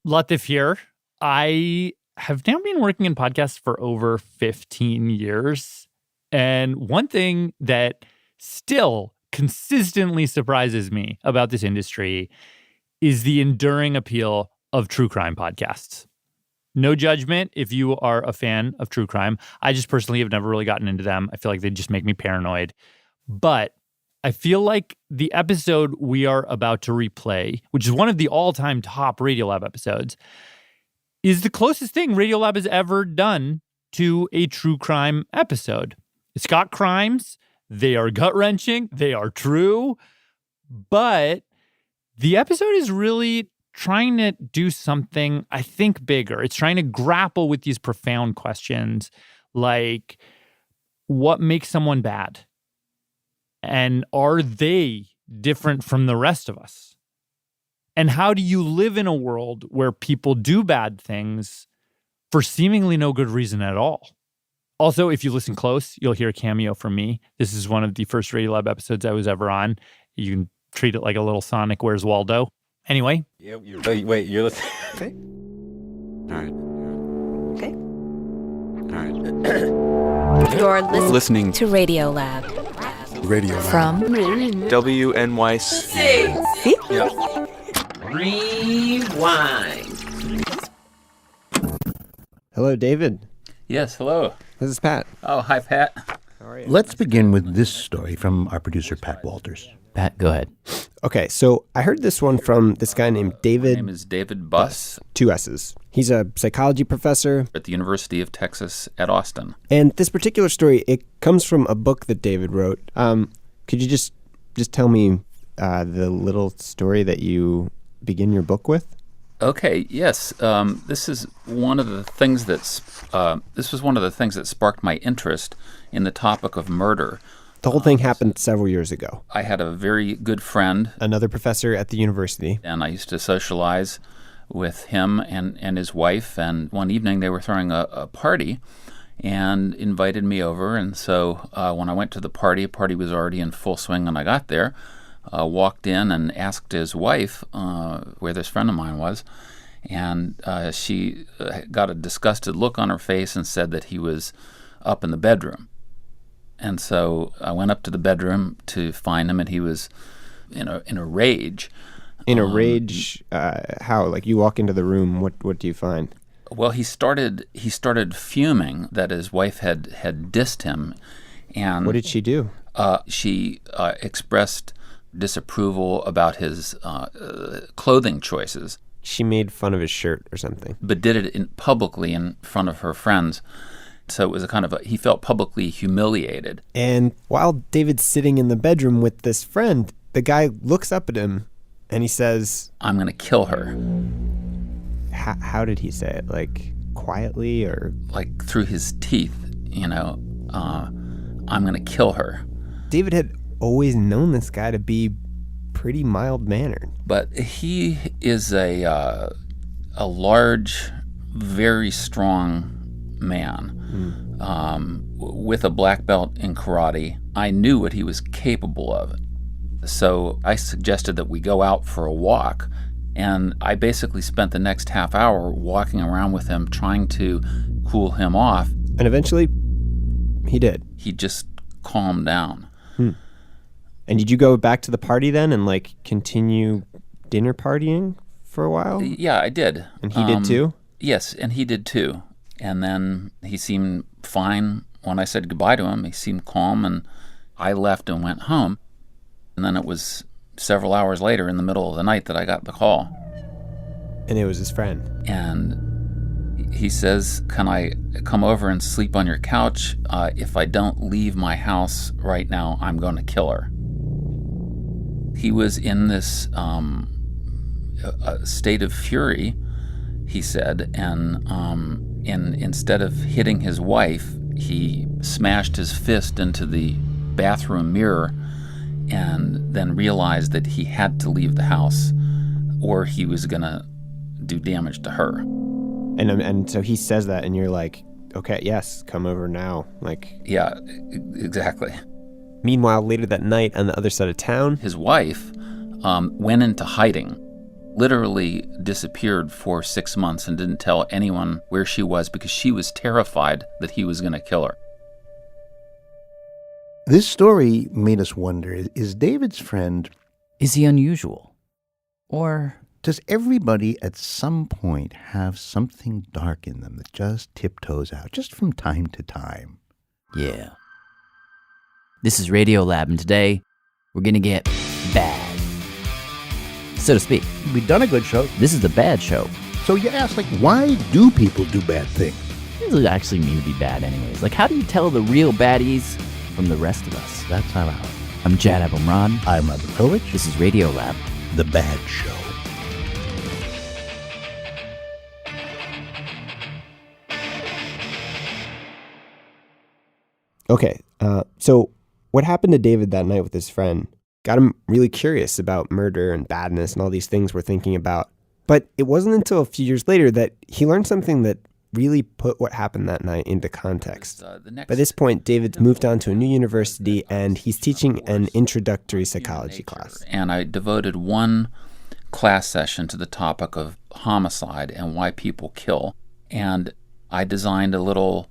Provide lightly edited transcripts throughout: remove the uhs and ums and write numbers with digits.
Latif here. I have now been working in podcasts for over 15 years. And one thing that still consistently surprises me about this industry is the enduring appeal of true crime podcasts. No judgment if you are a fan of true crime. I just personally have never really gotten into them. I feel like they just make me paranoid. But I feel like the episode we are about to replay, which is one of the all-time top Radiolab episodes, is the closest thing Radiolab has ever done to a true crime episode. It's got crimes. They are gut-wrenching. They are true. But the episode is really trying to do something, I think, bigger. It's trying to grapple with these profound questions like, what makes someone bad? And are they different from the rest of us? And how do you live in a world where people do bad things for seemingly no good reason at all? Also, if you listen close, you'll hear a cameo from me. This is one of the first Radiolab episodes I was ever on. You can treat it like a little Sonic Where's Waldo. Anyway. Yeah, wait, you're listening. Okay. All right. Okay. All right. You're listening To Radiolab. Radiolab. From WNYC. See? Yeah. Rewind. Hello, David. Yes, hello. This is Pat. Oh, hi, Pat. How are you? Let's begin with this story from our producer, Pat Walters. Pat, go ahead. Okay, so I heard this one from this guy named David. My name is David Buss 2 S's. He's a psychology professor at the University of Texas at Austin. And this particular story, it comes from a book that David wrote. Could you just tell me the little story that you begin your book with? Okay, yes. This is one of the things this was one of the things that sparked my interest in the topic of murder. The whole thing happened several years ago. I had a very good friend, another professor at the university, and I used to socialize with him and his wife. And one evening they were throwing a party and invited me over. And so when I went to the party was already in full swing when I got there. Walked in and asked his wife where this friend of mine was. And she got a disgusted look on her face and said that he was up in the bedroom. And so I went up to the bedroom to find him, and he was in a rage. In a rage? How? Like, you walk into the room, what do you find? Well, he started fuming that his wife had dissed him. And what did she do? She expressed disapproval about his clothing choices. She made fun of his shirt or something. But did it publicly in front of her friends. So it was he felt publicly humiliated. And while David's sitting in the bedroom with this friend, the guy looks up at him and he says, "I'm going to kill her." How did he say it? Like, quietly or? Like through his teeth, I'm going to kill her. David had always known this guy to be pretty mild-mannered. But he is a large, very strong man with a black belt in karate. I knew what he was capable of. So I suggested that we go out for a walk. And I basically spent the next half hour walking around with him, trying to cool him off. And eventually, he did. He just calmed down. And did you go back to the party then and, like, continue dinner partying for a while? Yeah, I did. And he did too? Yes, and he did too. And then he seemed fine when I said goodbye to him. He seemed calm, and I left and went home. And then it was several hours later in the middle of the night that I got the call. And it was his friend. And he says, "Can I come over and sleep on your couch? If I don't leave my house right now, I'm going to kill her." He was in this state of fury, he said, and instead of hitting his wife, he smashed his fist into the bathroom mirror and then realized that he had to leave the house or he was going to do damage to her. And so he says that, and you're like, okay, yes, come over now. Like, yeah, exactly. Meanwhile, later that night on the other side of town, his wife went into hiding. literally disappeared for 6 months and didn't tell anyone where she was because she was terrified that he was going to kill her. This story made us wonder, is David's friend, Is he unusual? Or does everybody at some point have something dark in them that just tiptoes out, just from time to time? yeah. This is Radiolab, and today we're gonna get bad, so to speak. We've done a good show. This is the bad show. So you ask, like, why do people do bad things? What does it actually mean to be bad anyways? Like, how do you tell the real baddies from the rest of us? That's how out. I'm Jad Abumrad. I'm Robert Kovich. This is Radiolab. The Bad Show. Okay, so what happened to David that night with his friend got him really curious about murder and badness and all these things we're thinking about. But it wasn't until a few years later that he learned something that really put what happened that night into context. By this point, David's moved on to a new university and he's teaching an introductory psychology class. And I devoted one class session to the topic of homicide and why people kill. And I designed a little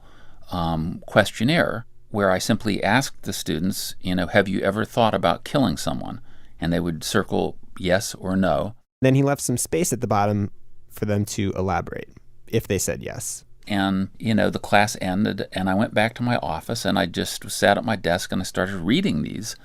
questionnaire where I simply asked the students, have you ever thought about killing someone? And they would circle yes or no. Then he left some space at the bottom for them to elaborate, if they said yes. And, the class ended, and I went back to my office, and I just sat at my desk, and I started reading these.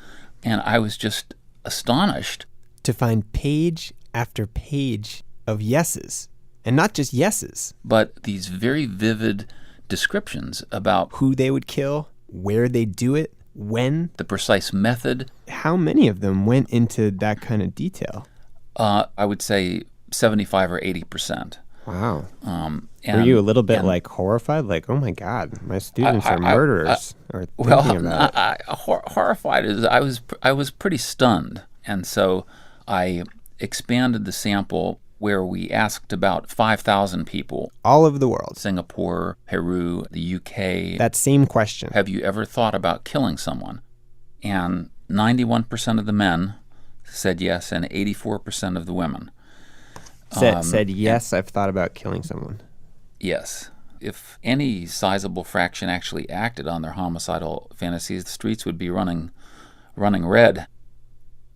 And I was just astonished to find page after page of yeses. And not just yeses. But these very vivid descriptions about who they would kill, where they do it, when, the precise method. How many of them went into that kind of detail? I would say 75 or 80%. Wow. Were you a little bit horrified? Like, oh my God, my students are murderers. Or thinking about it. Horrified is I was pretty stunned. And so I expanded the sample where we asked about 5,000 people. All over the world. Singapore, Peru, the UK. That same question. Have you ever thought about killing someone? And 91% of the men said yes, and 84% of the women. Said yes, I've thought about killing someone. Yes. If any sizable fraction actually acted on their homicidal fantasies, the streets would be running red.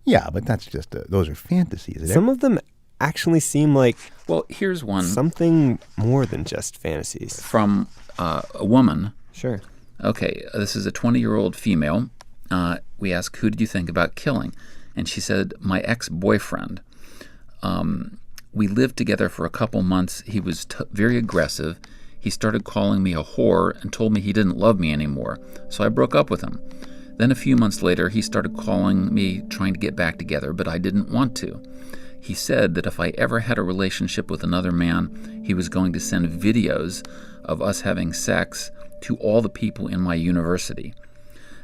Yeah, but that's just those are fantasies. Some of them actually seem like, well, here's one. Something more than just fantasies. From a woman. Sure. Okay, this is a 20-year-old female. We asked, who did you think about killing? And she said, my ex-boyfriend. We lived together for a couple months. He was very aggressive. He started calling me a whore and told me he didn't love me anymore. So I broke up with him. Then a few months later, he started calling me, trying to get back together, but I didn't want to. He said that if I ever had a relationship with another man, he was going to send videos of us having sex to all the people in my university.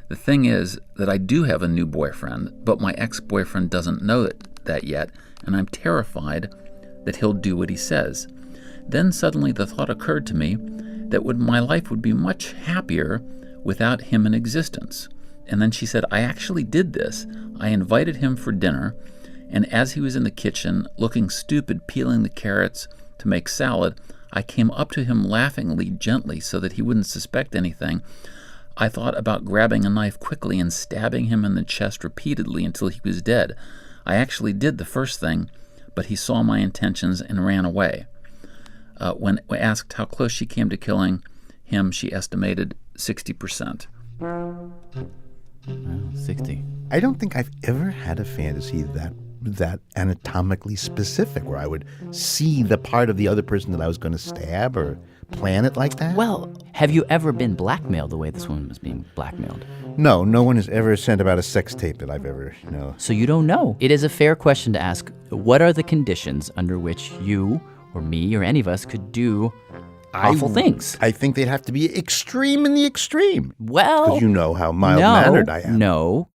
The thing is that I do have a new boyfriend, but my ex-boyfriend doesn't know that yet, and I'm terrified that he'll do what he says. Then suddenly the thought occurred to me that my life would be much happier without him in existence. And then she said, I actually did this. I invited him for dinner, and as he was in the kitchen, looking stupid, peeling the carrots to make salad, I came up to him laughingly, gently, so that he wouldn't suspect anything. I thought about grabbing a knife quickly and stabbing him in the chest repeatedly until he was dead. I actually did the first thing, but he saw my intentions and ran away. When asked how close she came to killing him, she estimated 60%. 60. I don't think I've ever had a fantasy that anatomically specific, where I would see the part of the other person that I was going to stab or plan it like that. Well, have you ever been blackmailed the way this woman was being blackmailed? No one has ever sent about a sex tape that I've ever, So you don't know. It is a fair question to ask, what are the conditions under which you or me or any of us could do awful things? I think they'd have to be extreme in the extreme. Well, because you know how mild-mannered I am. No.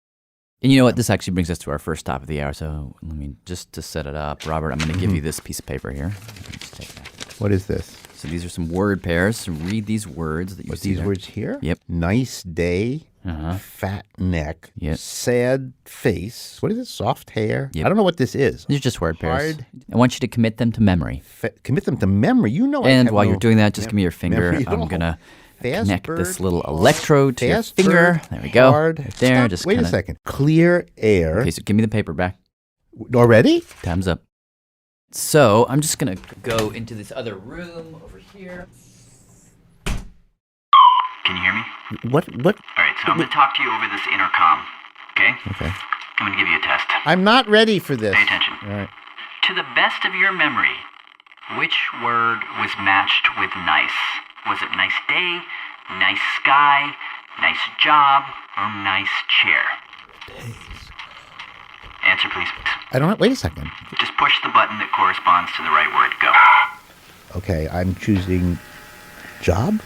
And you know what? This actually brings us to our first top of the hour. So let me, just to set it up, Robert, I'm going to give you this piece of paper here. Just take that. What is this? So these are some word pairs. So read these words that you see These there. words here? Yep. Nice day, fat neck, Yep. sad face. What is it? Soft hair? Yep. I don't know what this is. These are just word pairs. Hard. I want you to commit them to memory. Commit them to memory. You know. I And have while no you're doing that, just give me your finger. memory at I'm all. going to Fast connect bird, this little electrode to your fast finger. bird, There we go. hard. Right there. Stop. Just Wait kinda... a second. Clear air. Okay, so give me the paper back. Already? Time's up. So I'm just going to go into this other room over here. Can you hear me? What? All right, so I'm going to talk to you over this intercom, okay? Okay. I'm going to give you a test. I'm not ready for this. Pay attention. All right. To the best of your memory, which word was matched with nice? Was it nice day, nice sky, nice job, or nice chair? Answer, please. I don't. Wait a second. Just push the button that corresponds to the right word. Go. Okay, I'm choosing job.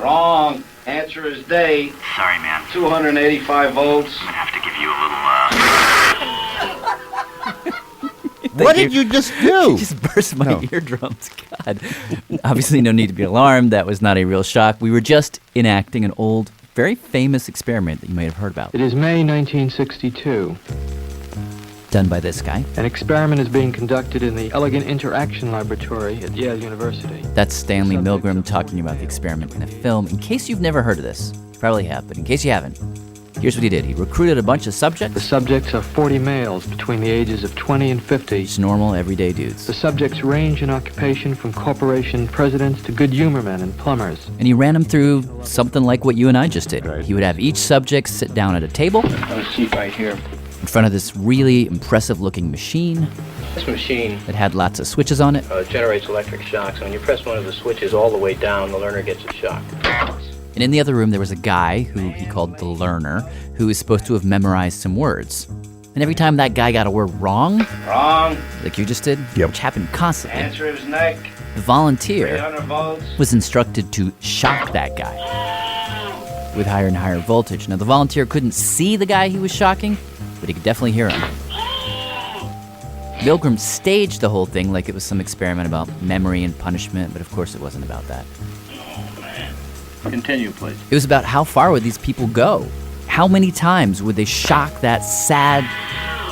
Wrong. Answer is day. Sorry, man. 285 volts. I'm going to have to give you a little, What did you just do? You just burst my eardrums. God. Obviously, no need to be alarmed. That was not a real shock. We were just enacting an old, very famous experiment that you may have heard about. It is May 1962. Done by this guy. An experiment is being conducted in the Elegant Interaction Laboratory at Yale University. That's Stanley Milgram talking about the experiment in a film. In case you've never heard of this, you probably have, but in case you haven't, here's what he did. He recruited a bunch of subjects. The subjects are 40 males between the ages of 20 and 50. Just normal, everyday dudes. The subjects range in occupation from corporation presidents to good humor men and plumbers. And he ran them through something like what you and I just did. He would have each subject sit down at a table Have a seat right here. in front of this really impressive-looking machine This machine that had lots of switches on it. generates electric shocks. When you press one of the switches all the way down, the learner gets a shock. And in the other room, there was a guy who he called the learner, who was supposed to have memorized some words. And every time that guy got a word wrong, Wrong. like you just did, which happened constantly, Answer is neck. the volunteer 300 volts. was instructed to shock that guy with higher and higher voltage. Now, the volunteer couldn't see the guy he was shocking, but he could definitely hear him. Milgram staged the whole thing like it was some experiment about memory and punishment, but of course it wasn't about that. Continue, please. It was about how far would these people go? How many times would they shock that sad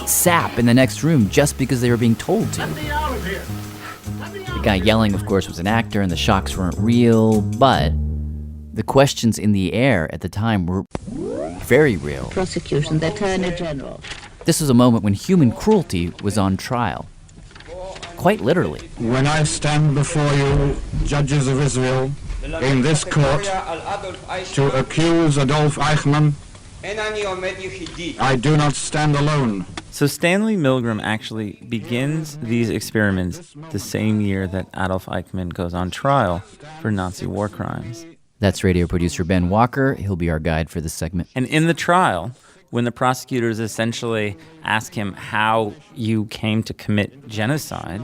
sap in the next room just because they were being told to? The guy yelling, of course, was an actor and the shocks weren't real, but the questions in the air at the time were very real. Prosecution, the Attorney General. This was a moment when human cruelty was on trial. Quite literally. When I stand before you, judges of Israel, in this court, to accuse Adolf Eichmann, I do not stand alone. So Stanley Milgram actually begins these experiments the same year that Adolf Eichmann goes on trial for Nazi war crimes. That's radio producer Ben Walker. He'll be our guide for this segment. And in the trial, when the prosecutors essentially ask him how you came to commit genocide,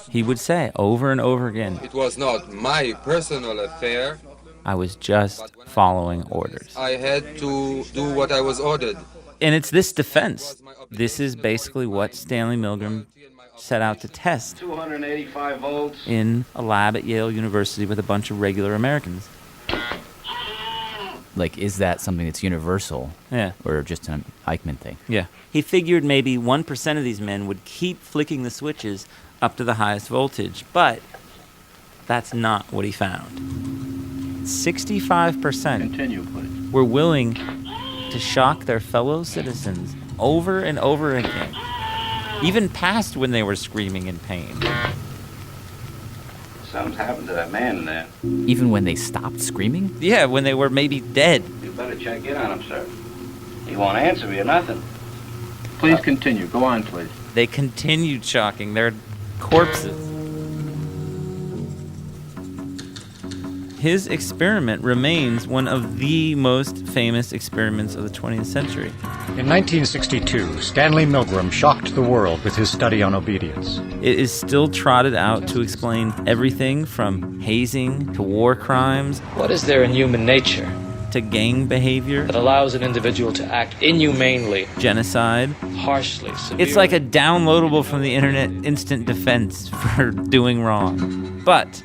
he would say over and over again, "It was not my personal affair. I was just following orders." I had to do what I was ordered. And it's this defense. This is basically what Stanley Milgram set out to test 285 volts. in a lab at Yale University with a bunch of regular Americans. Like, is that something that's universal? Yeah. Or just an Eichmann thing? Yeah. He figured maybe 1% of these men would keep flicking the switches up to the highest voltage, but that's not what he found. 65% Continue, please. were willing to shock their fellow citizens over and over again, even past when they were screaming in pain. Something's happened to that man in there. Even when they stopped screaming? Yeah, when they were maybe dead. You better check in on him, sir. He won't answer me or nothing. Please continue. Go on, please. They continued shocking their corpses. His experiment remains one of the most famous experiments of the 20th century. In 1962, Stanley Milgram shocked the world with his study on obedience. It is still trotted out to explain everything from hazing to war crimes. What is there in human nature to gang behavior that allows an individual to act inhumanely, genocide, harshly, severely? It's like a downloadable from the internet instant defense for doing wrong. But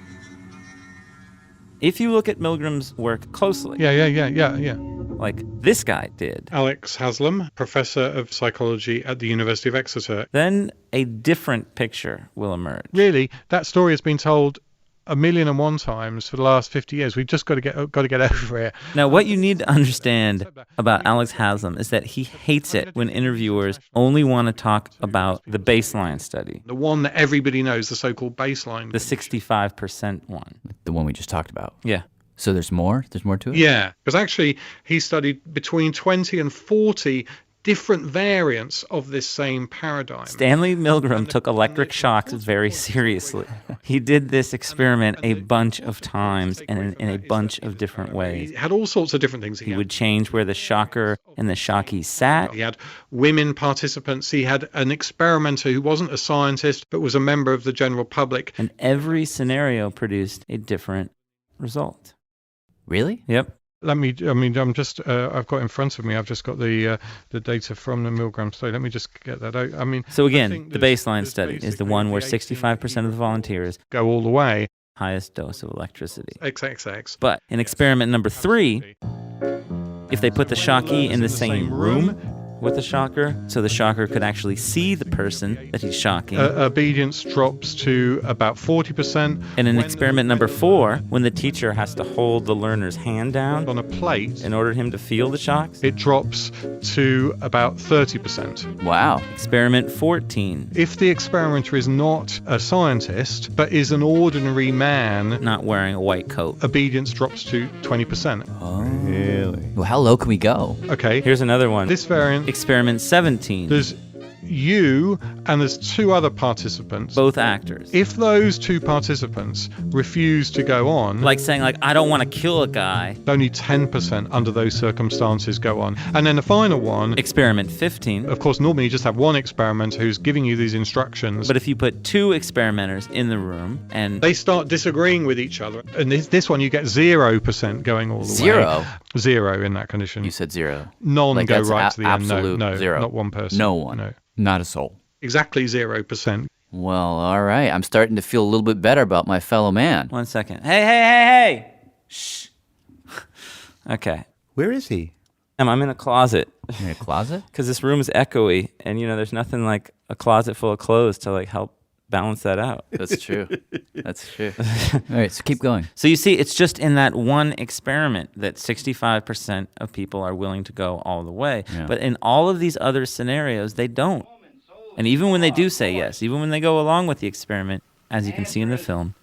if you look at Milgram's work closely, Yeah. like this guy did, Alex Haslam, professor of psychology at the University of Exeter. then a different picture will emerge. Really, that story has been told 1,000,001 times for the last 50 years. We've just got to get over it. Now, what you need to understand about Alex Haslam is that he hates it when interviewers only want to talk about the baseline study. The one that everybody knows, the so-called baseline. The 65% one. The one we just talked about. Yeah. So there's more? There's more to it? Yeah, because actually he studied between 20 and 40 different variants of this same paradigm. Stanley Milgram took electric shocks very seriously. He did this experiment a bunch of times and in a bunch of different ways. He had all sorts of different things. He would change where the shocker and the shockee sat. He had women participants. He had an experimenter who wasn't a scientist but was a member of the general public. And every scenario produced a different result. Really? Yep. I'm just, I've got in front of me, I've just got the data from the Milgram study. Let me just get that out. So again, the baseline study is the one where 65% of the volunteers go all the way. Highest dose of electricity. XXX. But in experiment number 3, if they put the shockee in the same room with the shocker, so the shocker could actually see the person that he's shocking. Obedience drops to about 40%. And in experiment number 4, when the teacher has to hold the learner's hand down on a plate in order for him to feel the shocks, it drops to about 30%. Wow. Experiment 14. If the experimenter is not a scientist, but is an ordinary man, not wearing a white coat, obedience drops to 20%. Oh. Really? Well, how low can we go? Okay. Here's another one. This variant. Experiment 17. There's you and there's 2 other participants. Both actors. If those 2 participants refuse to go on... Like saying, I don't want to kill a guy. Only 10% under those circumstances go on. And then the final one... Experiment 15. Of course, normally you just have one experimenter who's giving you these instructions. But if you put 2 experimenters in the room and... They start disagreeing with each other. And this one, you get 0% going all the way. 0? 0 in that condition. You said 0. None go right to the end. No, 0. Not one person. No one. No. Not a soul. Exactly 0%. Well, all right. I'm starting to feel a little bit better about my fellow man. 1 second. Hey! Shh. Okay. Where is he? I'm in a closet. In a closet? Because this room is echoey, and there's nothing like a closet full of clothes to help balance that out. That's true. That's true. All right, so keep going. So you see, it's just in that one experiment that 65% of people are willing to go all the way. Yeah. But in all of these other scenarios, they don't. And even when they do say yes, even when they go along with the experiment, as you can see in the film,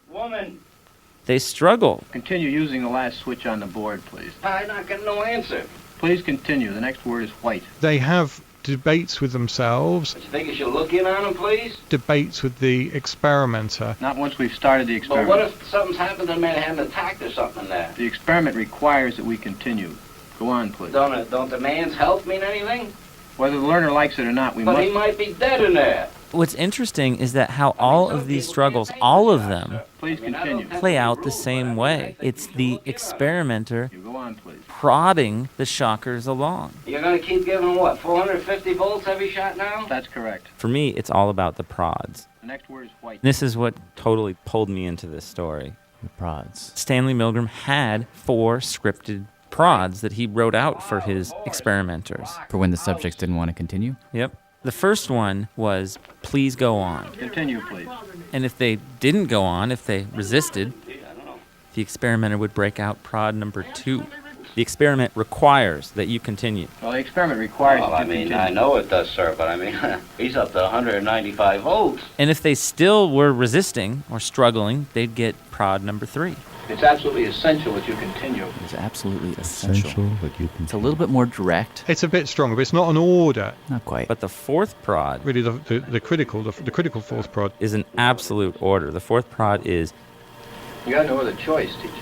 they struggle. Continue using the last switch on the board, please. I'm not getting no answer. Please continue. The next word is white. They have debates with themselves. You think you should look in on them, please? Debates with the experimenter. Not once we've started the experiment. But what if something's happened to the man had an attack or something in there? The experiment requires that we continue. Go on, please. Don't the man's health mean anything? Whether the learner likes it or not, But he might be dead in there. What's interesting is that how all of these struggles, all of them, Please continue. play out the same way. It's the experimenter Go on, please. prodding the shockers along. You're going to keep giving them, 450 volts every shot now? That's correct. For me, it's all about the prods. The next word is white. This is what totally pulled me into this story. The prods. Stanley Milgram had 4 scripted prods that he wrote out for his experimenters. For when the subjects didn't want to continue? Yep. The first one was, please go on. Continue, please. And if they didn't go on, if they resisted, the experimenter would break out prod number 2. The experiment requires that you continue. Well, the experiment requires Well, I mean, I know it does, sir, but I mean, he's up to 195 volts. And if they still were resisting or struggling, they'd get prod number 3. It's absolutely essential that you continue. It's absolutely essential. It's a little bit more direct. It's a bit stronger, but it's not an order. Not quite. But the 4th prod, really the critical 4th prod, is an absolute order. The 4th prod is, You got no other choice, teacher.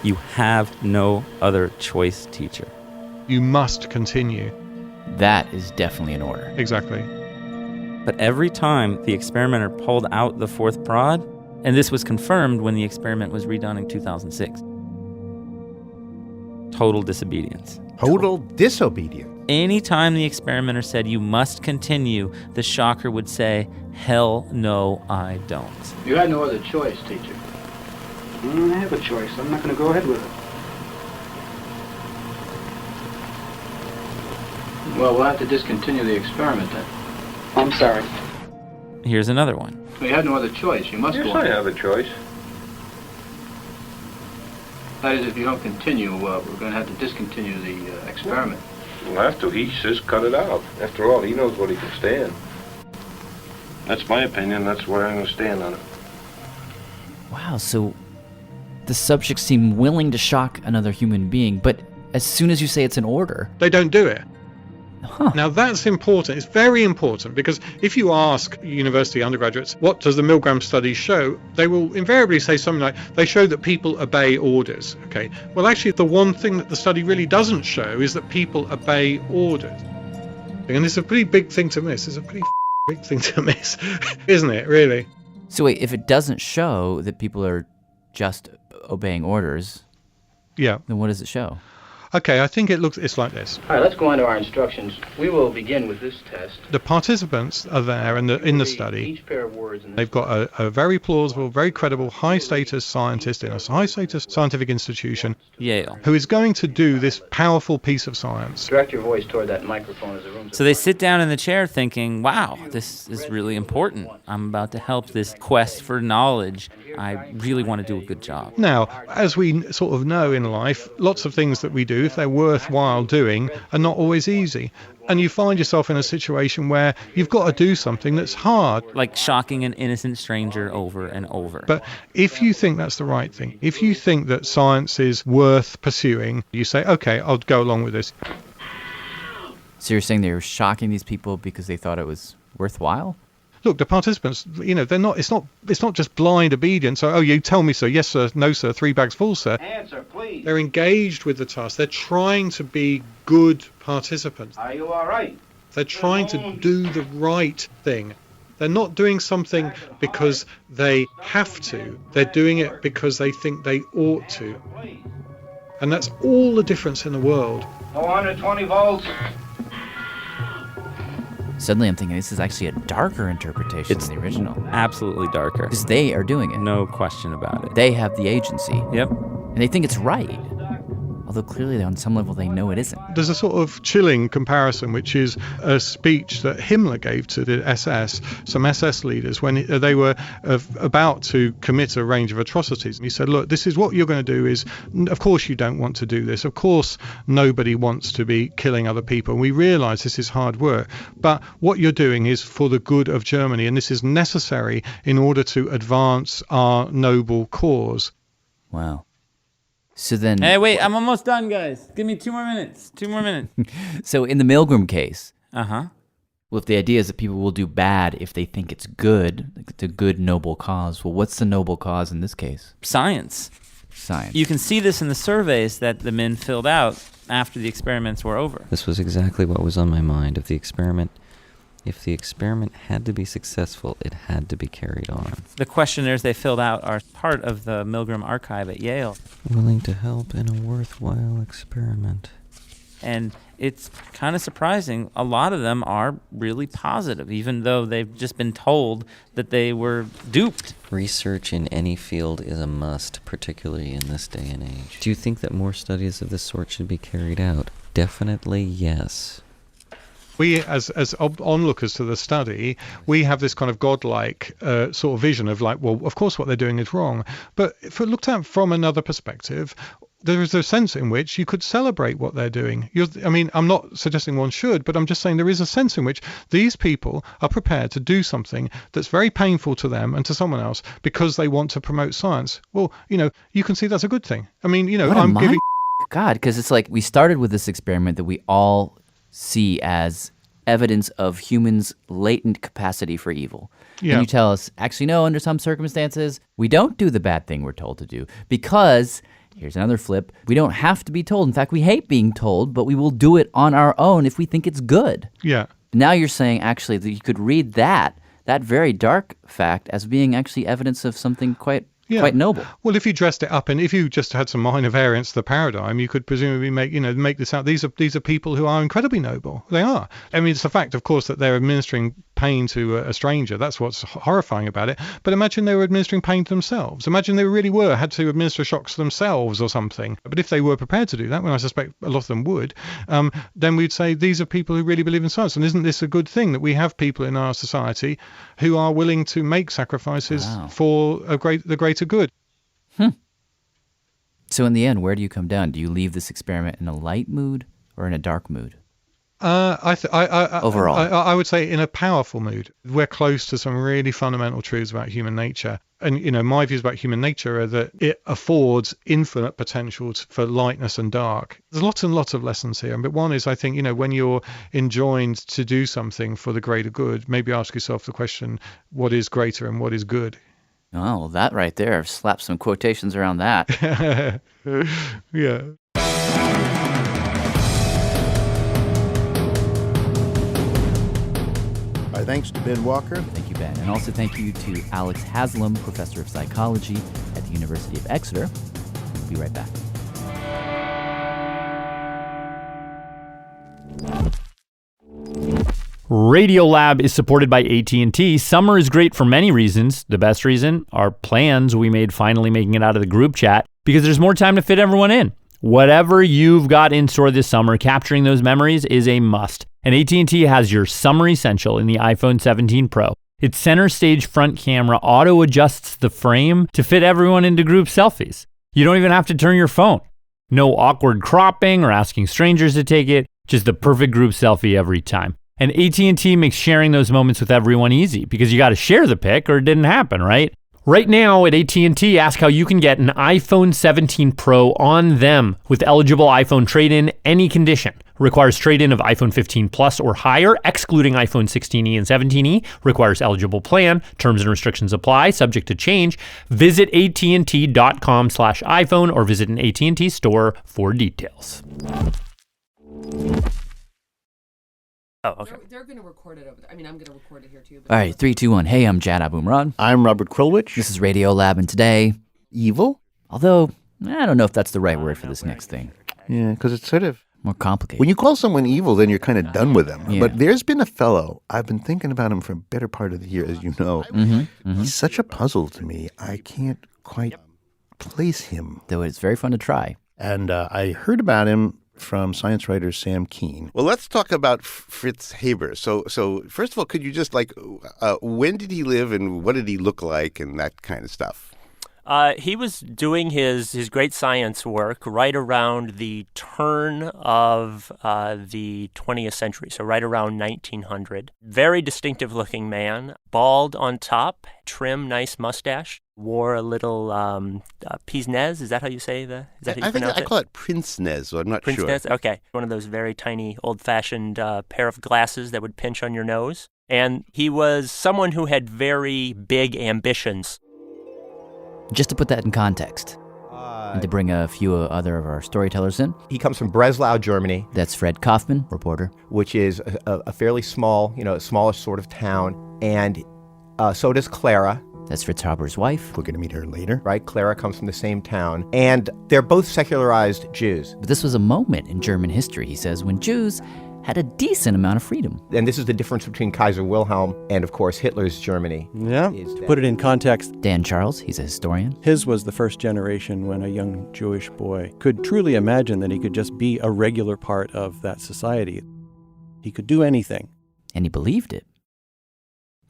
you have no other choice, teacher. You must continue. That is definitely an order. Exactly. But every time the experimenter pulled out the 4th prod, and this was confirmed when the experiment was redone in 2006. Total disobedience. Total disobedience. Anytime the experimenter said, you must continue, the shocker would say, hell no, I don't. You had no other choice, teacher. I have a choice. I'm not going to go ahead with it. Well, we'll have to discontinue the experiment then. I'm sorry. Here's another one. We had no other choice. You must Yes, go on. I have a choice. That is, if you don't continue, we're going to have to discontinue the experiment. We'll have to. He says cut it out. After all, he knows what he can stand. That's my opinion. That's where I'm going to stand on it. Wow, so the subjects seem willing to shock another human being, but as soon as you say it's an order, they don't do it. Now that's important. It's very important, because if you ask university undergraduates, what does the Milgram study show? They will invariably say something like, they show that people obey orders. Okay. Well, actually, the one thing that the study really doesn't show is that people obey orders. And it's a pretty big thing to miss. It's a pretty big thing to miss, isn't it, really? So wait, if it doesn't show that people are just obeying orders, yeah, then what does it show? Okay, I think it's like this. All right, let's go on to our instructions. We will begin with this test. The participants are there in the study. Each pair of words in They've got a very plausible, very credible, high-status scientist in a high-status scientific institution, Yale, who is going to do this powerful piece of science. Direct your voice toward that microphone as the room's So they sit down in the chair thinking, wow, this is really important. I'm about to help this quest for knowledge. I really want to do a good job. Now, as we sort of know in life, lots of things that we do, if they're worthwhile doing, are not always easy. And you find yourself in a situation where you've got to do something that's hard. Like shocking an innocent stranger over and over. But if you think that's the right thing, if you think that science is worth pursuing, you say, okay, I'll go along with this. So you're saying they were shocking these people because they thought it was worthwhile? Look, the participants, they're not. It's not just blind obedience. So, you tell me, sir. Yes, sir. No, sir. 3 bags full, sir. Answer, please. They're engaged with the task. They're trying to be good participants. Are you all right? They're trying to do the right thing. They're not doing something because they have to. They're doing it because they think they ought to. And that's all the difference in the world. 420 volts. Suddenly I'm thinking this is actually a darker interpretation than the original. Absolutely darker. Because they are doing it. No question about it. They have the agency. Yep. And they think it's right. Although clearly on some level they know it isn't. There's a sort of chilling comparison, which is a speech that Himmler gave to the SS, some SS leaders, when they were about to commit a range of atrocities. And he said, look, this is what you're going to do is, of course you don't want to do this. Of course nobody wants to be killing other people. We realize this is hard work. But what you're doing is for the good of Germany, and this is necessary in order to advance our noble cause. Wow. So then... Hey, wait, I'm almost done, guys. Give me 2 more minutes. 2 more minutes. So in the Milgram case... Uh-huh. Well, if the idea is that people will do bad if they think it's good, like it's a good, noble cause, well, what's the noble cause in this case? Science. Science. You can see this in the surveys that the men filled out after the experiments were over. This was exactly what was on my mind. If the experiment had to be successful, it had to be carried on. The questionnaires they filled out are part of the Milgram archive at Yale. Willing to help in a worthwhile experiment. And it's kind of surprising. A lot of them are really positive, even though they've just been told that they were duped. Research in any field is a must, particularly in this day and age. Do you think that more studies of this sort should be carried out? Definitely yes. We, as onlookers to the study, we have this kind of godlike sort of vision of like, well, of course what they're doing is wrong. But if it looked at from another perspective, there is a sense in which you could celebrate what they're doing. I'm not suggesting one should, but I'm just saying there is a sense in which these people are prepared to do something that's very painful to them and to someone else because they want to promote science. Well, you can see that's a good thing. I'm giving... God, because it's like we started with this experiment that we all see as evidence of humans' latent capacity for evil. Yeah. And you tell us, actually, no, under some circumstances, we don't do the bad thing we're told to do because, here's another flip, we don't have to be told. In fact, we hate being told, but we will do it on our own if we think it's good. Yeah. Now you're saying, actually, that you could read that very dark fact as being actually evidence of something quite noble. Well, if you dressed it up and if you just had some minor variance to the paradigm, you could presumably make this out. These are people who are incredibly noble. They are. It's the fact, of course, that they're administering pain to a stranger. That's what's horrifying about it. But imagine they were administering pain to themselves. Imagine they really had to administer shocks to themselves or something. But if they were prepared to do that, when I suspect a lot of them would, then we'd say these are people who really believe in science. And isn't this a good thing that we have people in our society who are willing to make sacrifices for the greater good? So in the end, where do you come down? Do you leave this experiment in a light mood or in a dark mood? Overall, I would say in a powerful mood. We're close to some really fundamental truths about human nature. And, my views about human nature are that it affords infinite potential for lightness and dark. There's lots and lots of lessons here. But one is, I think, when you're enjoined to do something for the greater good, maybe ask yourself the question, what is greater and what is good? Oh, well, that right there. Slap some quotations around that. Yeah. Our thanks to Ben Walker. Thank you, Ben. And also thank you to Alex Haslam, professor of psychology at the University of Exeter. We'll be right back. Radiolab is supported by AT&T. Summer is great for many reasons. The best reason, our plans we made finally making it out of the group chat, because there's more time to fit everyone in. Whatever you've got in store this summer, capturing those memories is a must. And AT&T has your summer essential in the iPhone 17 Pro. Its center stage front camera auto-adjusts the frame to fit everyone into group selfies. You don't even have to turn your phone. No awkward cropping or asking strangers to take it. Just the perfect group selfie every time. And AT&T makes sharing those moments with everyone easy because you got to share the pic or it didn't happen, right? Right now at AT&T, ask how you can get an iPhone 17 Pro on them with eligible iPhone trade-in, any condition. Requires trade-in of iPhone 15 Plus or higher, excluding iPhone 16e and 17e. Requires eligible plan. Terms and restrictions apply, subject to change. Visit AT&T.com/iPhone or visit an AT&T store for details. Oh, okay. They're going to record it over there. I mean, I'm going to record it here too. All right, 3, 2, 1. Hey, I'm Jad Abumrad. I'm Robert Krulwich. This is Radiolab, and today... Evil? Although, I don't know if that's the right word for this next thing. Yeah, because it's sort of... more complicated. When you call someone evil, then you're kind of done with them. Yeah. But there's been a fellow, I've been thinking about him for a better part of the year, as you know. He's such a puzzle to me. I can't quite place him. Though it's very fun to try. And I heard about him from science writer Sam Keane. Well, let's talk about Fritz Haber. So first of all, could you just when did he live and what did he look like and that kind of stuff? He was doing his great science work right around the turn of the 20th century, so right around 1900. Very distinctive-looking man, bald on top, trim, nice mustache. Wore a little pince-nez. Is that how you say I call it pince-nez, so I'm not sure. Pince-nez, okay. One of those very tiny, old-fashioned pair of glasses that would pinch on your nose. And he was someone who had very big ambitions. Just to put that in context, and to bring a few other of our storytellers in. He comes from Breslau, Germany. That's Fred Kaufman, reporter. Which is a fairly small, smallish sort of town. And so does Clara. That's Fritz Haber's wife. We're going to meet her later. Right, Clara comes from the same town. And they're both secularized Jews. But this was a moment in German history, he says, when Jews had a decent amount of freedom. And this is the difference between Kaiser Wilhelm and, of course, Hitler's Germany. Yeah, to put it in context. Dan Charles, he's a historian. His was the first generation when a young Jewish boy could truly imagine that he could just be a regular part of that society. He could do anything. And he believed it.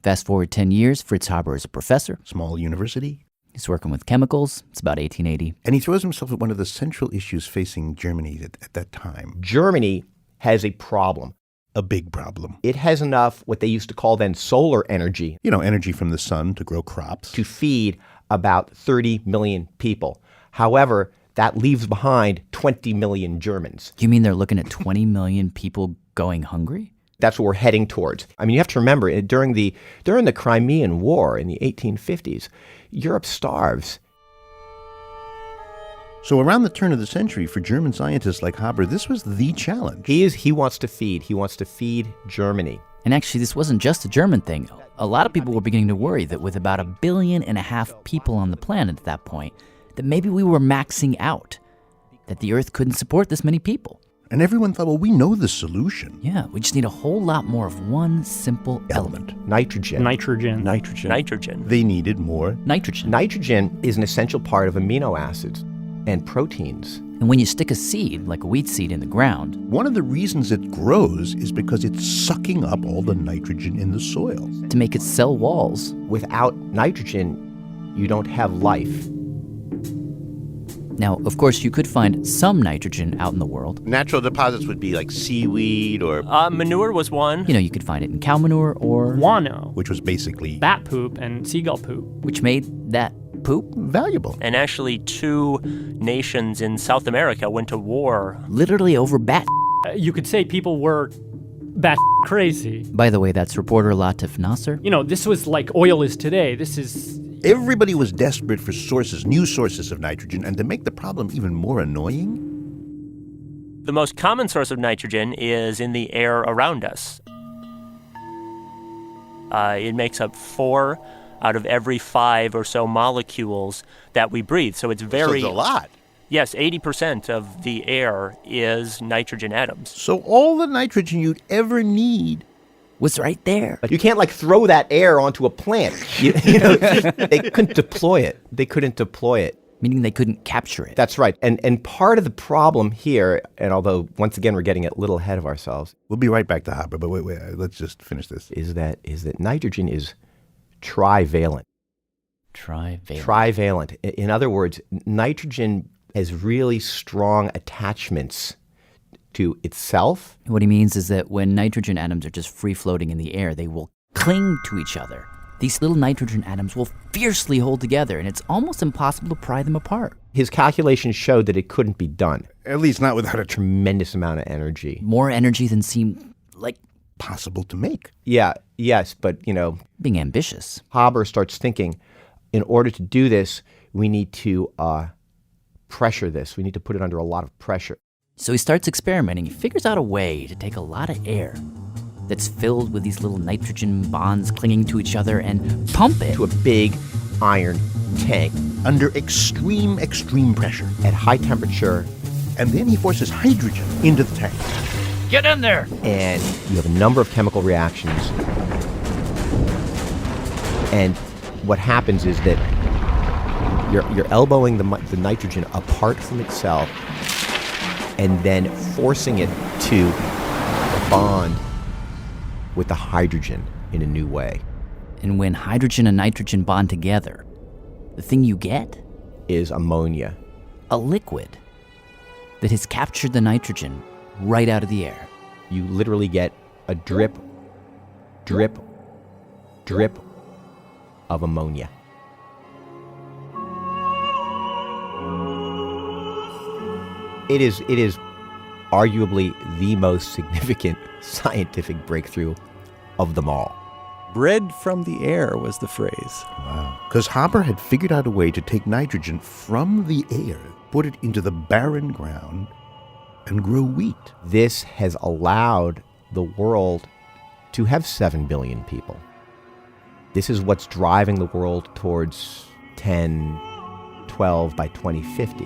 Fast forward 10 years, Fritz Haber is a professor. Small university. He's working with chemicals. It's about 1880. And he throws himself at one of the central issues facing Germany at that time. Germany has a problem. A big problem. It has enough, what they used to call then solar energy. Energy from the sun to grow crops. To feed about 30 million people. However, that leaves behind 20 million Germans. You mean they're looking at 20 million people going hungry? That's what we're heading towards. I mean, you have to remember, during the Crimean War in the 1850s, Europe starves. So around the turn of the century, for German scientists like Haber, this was the challenge. He wants to feed. He wants to feed Germany. And actually, this wasn't just a German thing. A lot of people were beginning to worry that with about 1.5 billion people on the planet at that point, that maybe we were maxing out, that the Earth couldn't support this many people. And everyone thought, well, we know the solution. Yeah, we just need a whole lot more of one simple element. Nitrogen. Nitrogen. They needed more nitrogen. Nitrogen is an essential part of amino acids and proteins. And when you stick a seed, like a wheat seed, in the ground, one of the reasons it grows is because it's sucking up all the nitrogen in the soil. To make its cell walls. Without nitrogen, you don't have life. Now, of course, you could find some nitrogen out in the world. Natural deposits would be like seaweed or... manure was one. You know, you could find it in cow manure or... guano. Which was basically... bat poop and seagull poop. Which made that poop valuable. And actually 2 nations in South America went to war. Literally over bat. You could say people were bat crazy. By the way, that's reporter Latif Nasser. You know, this was like oil is today. This is... Everybody was desperate for new sources of nitrogen, and to make the problem even more annoying... The most common source of nitrogen is in the air around us. It makes up 4 out of every 5 or so molecules that we breathe. So it's very... So it's a lot. Yes, 80% of the air is nitrogen atoms. So all the nitrogen you'd ever need was right there. But you can't throw that air onto a plant. You know, they couldn't deploy it. Meaning they couldn't capture it. That's right. And part of the problem here, and although once again we're getting a little ahead of ourselves. We'll be right back to Haber, but wait, let's just finish this. Is that nitrogen is trivalent. Trivalent. In other words, nitrogen has really strong attachments to itself. What he means is that when nitrogen atoms are just free floating in the air, they will cling to each other. These little nitrogen atoms will fiercely hold together, and it's almost impossible to pry them apart. His calculations showed that it couldn't be done. At least not without a tremendous amount of energy. More energy than seemed possible to make. Yeah, yes, but being ambitious. Haber starts thinking, in order to do this, we need to pressure this. We need to put it under a lot of pressure. So he starts experimenting. He figures out a way to take a lot of air that's filled with these little nitrogen bonds clinging to each other and pump it to a big iron tank under extreme pressure at high temperature. And then he forces hydrogen into the tank. Get in there! And you have a number of chemical reactions. And what happens is that you're elbowing the nitrogen apart from itself and then forcing it to bond with the hydrogen in a new way. And when hydrogen and nitrogen bond together, the thing you get is ammonia. A liquid that has captured the nitrogen right out of the air. You literally get a drip, drip, drip of ammonia. It is arguably the most significant scientific breakthrough of them all. Bread from the air was the phrase. Wow. Because Haber had figured out a way to take nitrogen from the air, put it into the barren ground, and grow wheat. This has allowed the world to have 7 billion people. This is what's driving the world towards 10, 12 by 2050.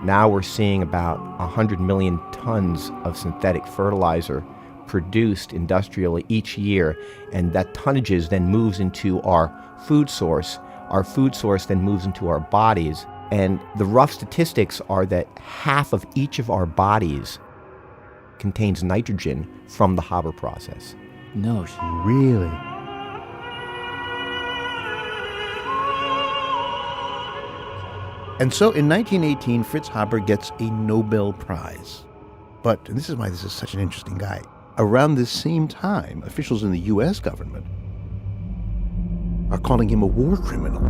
Now we're seeing about 100 million tons of synthetic fertilizer produced industrially each year, and that tonnages then moves into our food source. Our food source then moves into our bodies, and the rough statistics are that half of each of our bodies contains nitrogen from the Haber process. No. Really? And so in 1918, Fritz Haber gets a Nobel Prize. But, and this is why this is such an interesting guy, around this same time, officials in the U.S. government are calling him a war criminal.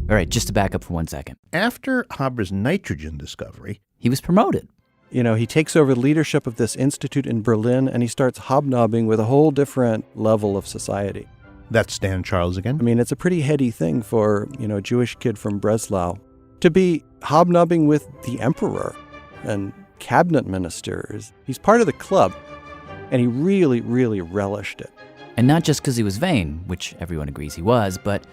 All right, just to back up for 1 second. After Haber's nitrogen discovery, he was promoted. He takes over leadership of this institute in Berlin, and he starts hobnobbing with a whole different level of society. That's Stan Charles again? I mean, it's a pretty heady thing for, a Jewish kid from Breslau to be hobnobbing with the emperor and cabinet ministers. He's part of the club, and he really, really relished it. And not just because he was vain, which everyone agrees he was, but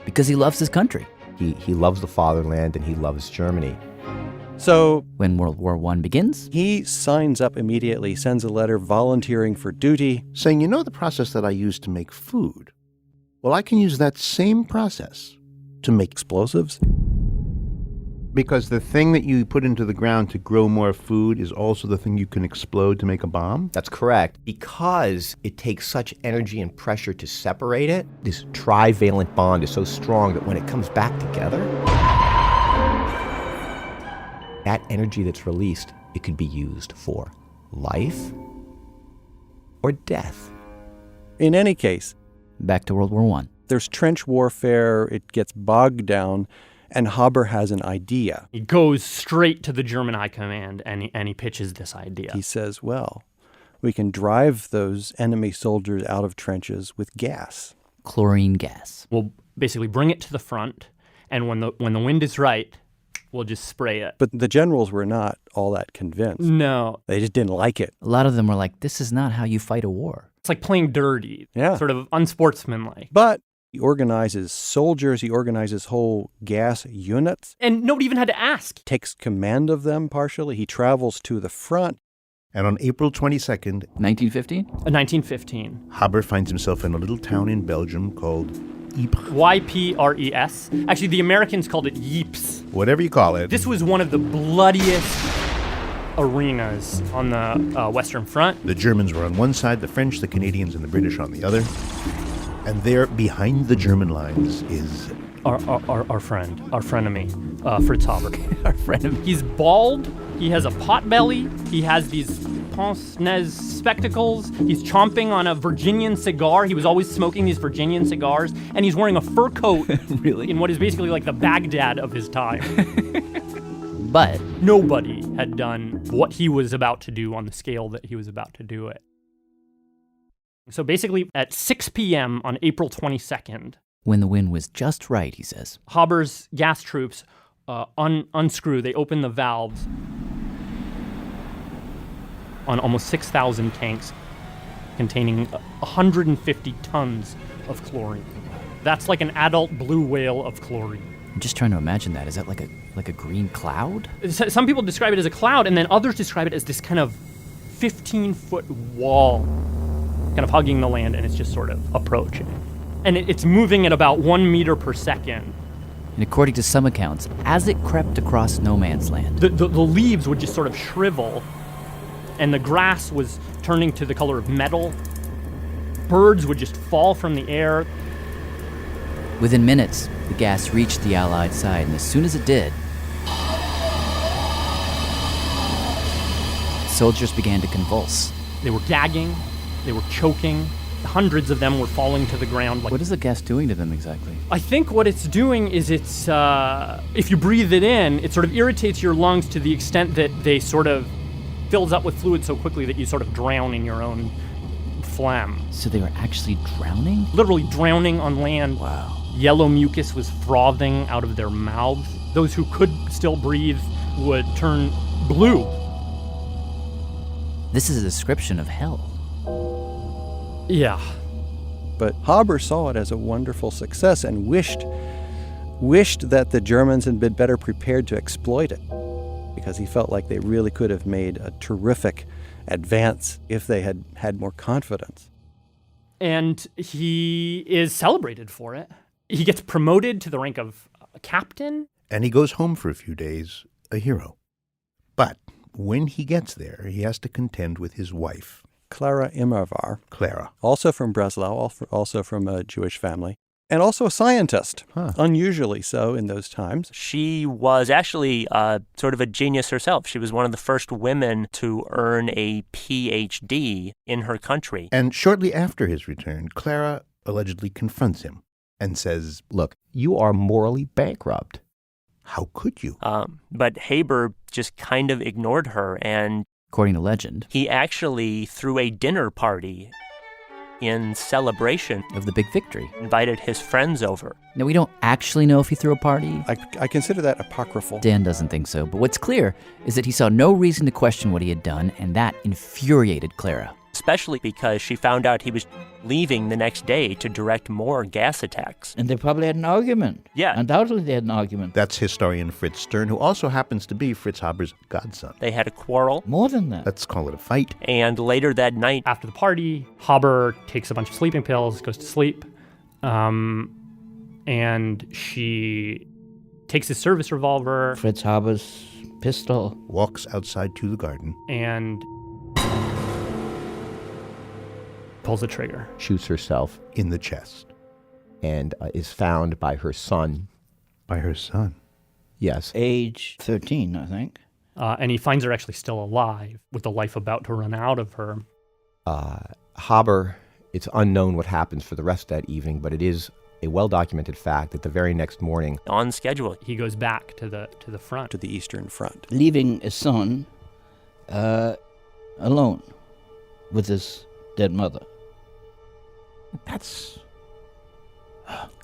because he loves his country. He loves the fatherland and he loves Germany. So when World War I begins, he signs up immediately, sends a letter volunteering for duty. Saying, you know the process that I use to make food? Well, I can use that same process to make explosives. Because the thing that you put into the ground to grow more food is also the thing you can explode to make a bomb? That's correct. Because it takes such energy and pressure to separate it, this trivalent bond is so strong that when it comes back together, that energy that's released, it could be used for life or death. In any case, back to World War I. There's trench warfare, it gets bogged down, and Haber has an idea. He goes straight to the German High Command and he pitches this idea. He says, well, we can drive those enemy soldiers out of trenches with gas. Chlorine gas. We'll basically bring it to the front, and when the wind is right, we'll just spray it. But the generals were not all that convinced. No. They just didn't like it. A lot of them were like, this is not how you fight a war. It's like playing dirty. Yeah. Sort of unsportsmanlike. But he organizes soldiers, he organizes whole gas units. And nobody even had to ask. Takes command of them partially. He travels to the front. And on April 22nd, 1915? 1915. Haber finds himself in a little town in Belgium called Ypres. Y-P-R-E-S. Actually, the Americans called it Ypres. Whatever you call it. This was one of the bloodiest arenas on the Western Front. The Germans were on one side, the French, the Canadians, and the British on the other. And there, behind the German lines, is our frenemy, Fritz Haber. Our frenemy. He's bald. He has a pot belly. He has these pince-nez spectacles. He's chomping on a Virginian cigar. He was always smoking these Virginian cigars. And he's wearing a fur coat really? In what is basically like the Baghdad of his time. But nobody had done what he was about to do on the scale that he was about to do it. So basically, at 6 p.m. on April 22nd, when the wind was just right, he says, Haber's gas troops unscrew, they open the valves on almost 6,000 tanks containing 150 tons of chlorine. That's like an adult blue whale of chlorine. I'm just trying to imagine that. Is that like a green cloud? Some people describe it as a cloud, and then others describe it as this kind of 15-foot wall kind of hugging the land, and it's just sort of approaching. And it's moving at about 1 meter per second. And according to some accounts, as it crept across no man's land, the leaves would just sort of shrivel, and the grass was turning to the color of metal. Birds would just fall from the air. Within minutes, the gas reached the Allied side, and as soon as it did, soldiers began to convulse. They were gagging. They were choking. Hundreds of them were falling to the ground. What is the gas doing to them exactly? I think what it's doing is it's, if you breathe it in, it sort of irritates your lungs to the extent that they sort of fills up with fluid so quickly that you sort of drown in your own phlegm. So they were actually drowning? Literally drowning on land. Wow. Yellow mucus was frothing out of their mouths. Those who could still breathe would turn blue. This is a description of hell. Yeah. But Haber saw it as a wonderful success and wished that the Germans had been better prepared to exploit it, because he felt like they really could have made a terrific advance if they had had more confidence. And he is celebrated for it. He gets promoted to the rank of captain. And he goes home for a few days, a hero. But when he gets there, he has to contend with his wife, Clara Immerwahr. Clara. Also from Breslau, also from a Jewish family. And also a scientist, unusually so in those times. She was actually sort of a genius herself. She was one of the first women to earn a PhD in her country. And shortly after his return, Clara allegedly confronts him and says, "Look, you are morally bankrupt. How could you?" But Haber just kind of ignored her, and according to legend, he actually threw a dinner party in celebration of the big victory. Invited his friends over. Now, we don't actually know if he threw a party. I consider that apocryphal. Dan doesn't think so, but what's clear is that he saw no reason to question what he had done, and that infuriated Clara. especially because she found out he was leaving the next day to direct more gas attacks. And they probably had an argument. Yeah. Undoubtedly they had an argument. That's historian Fritz Stern, who also happens to be Fritz Haber's godson. They had a quarrel. More than that. Let's call it a fight. And later that night, After the party, Haber takes a bunch of sleeping pills, goes to sleep, and she takes his service revolver. Fritz Haber's pistol. Walks outside to the garden. And pulls the trigger. Shoots herself in the chest. And is found by her son. By her son? Yes. Age 13, I think. And he finds her actually still alive, with the life about to run out of her. Haber, it's unknown what happens for the rest of that evening, but it is a well-documented fact that the very next morning, on schedule, he goes back to the front. To the Eastern Front. Leaving his son alone with his dead mother. That's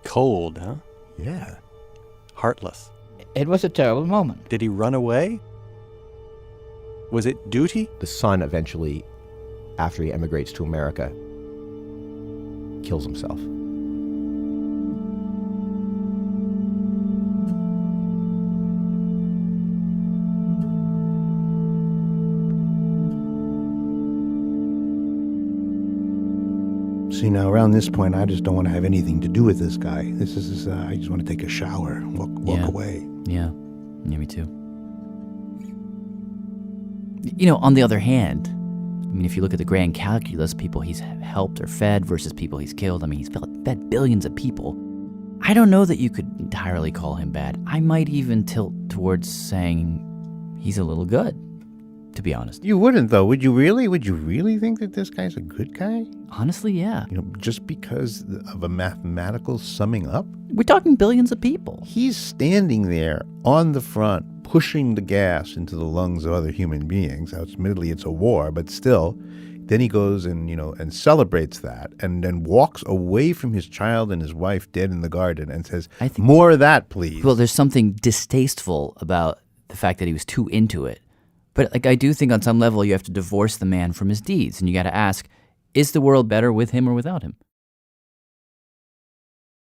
cold, huh? Yeah. Heartless. It was a terrible moment. Did he run away? Was it duty? the son eventually, after he emigrates to America, kills himself. See, now around this point, I just don't want to have anything to do with this guy. This is I just want to take a shower and walk away. Yeah, me too. You know, on the other hand, I mean, if you look at the grand calculus, people he's helped or fed versus people he's killed, I mean, he's fed billions of people. I don't know that you could entirely call him bad. I might even tilt towards saying he's a little good, to be honest. You wouldn't, though, would you really? Would you really think that this guy's a good guy? Honestly, yeah. You know, just because of a mathematical summing up? We're talking billions of people. He's standing there on the front, pushing the gas into the lungs of other human beings. Now, admittedly, it's a war, but still. Then he goes and, and celebrates that and then walks away from his child and his wife dead in the garden and says, more of that, please. Well, there's something distasteful about the fact that he was too into it. But I do think on some level you have to divorce the man from his deeds, and you got to ask, is the world better with him or without him?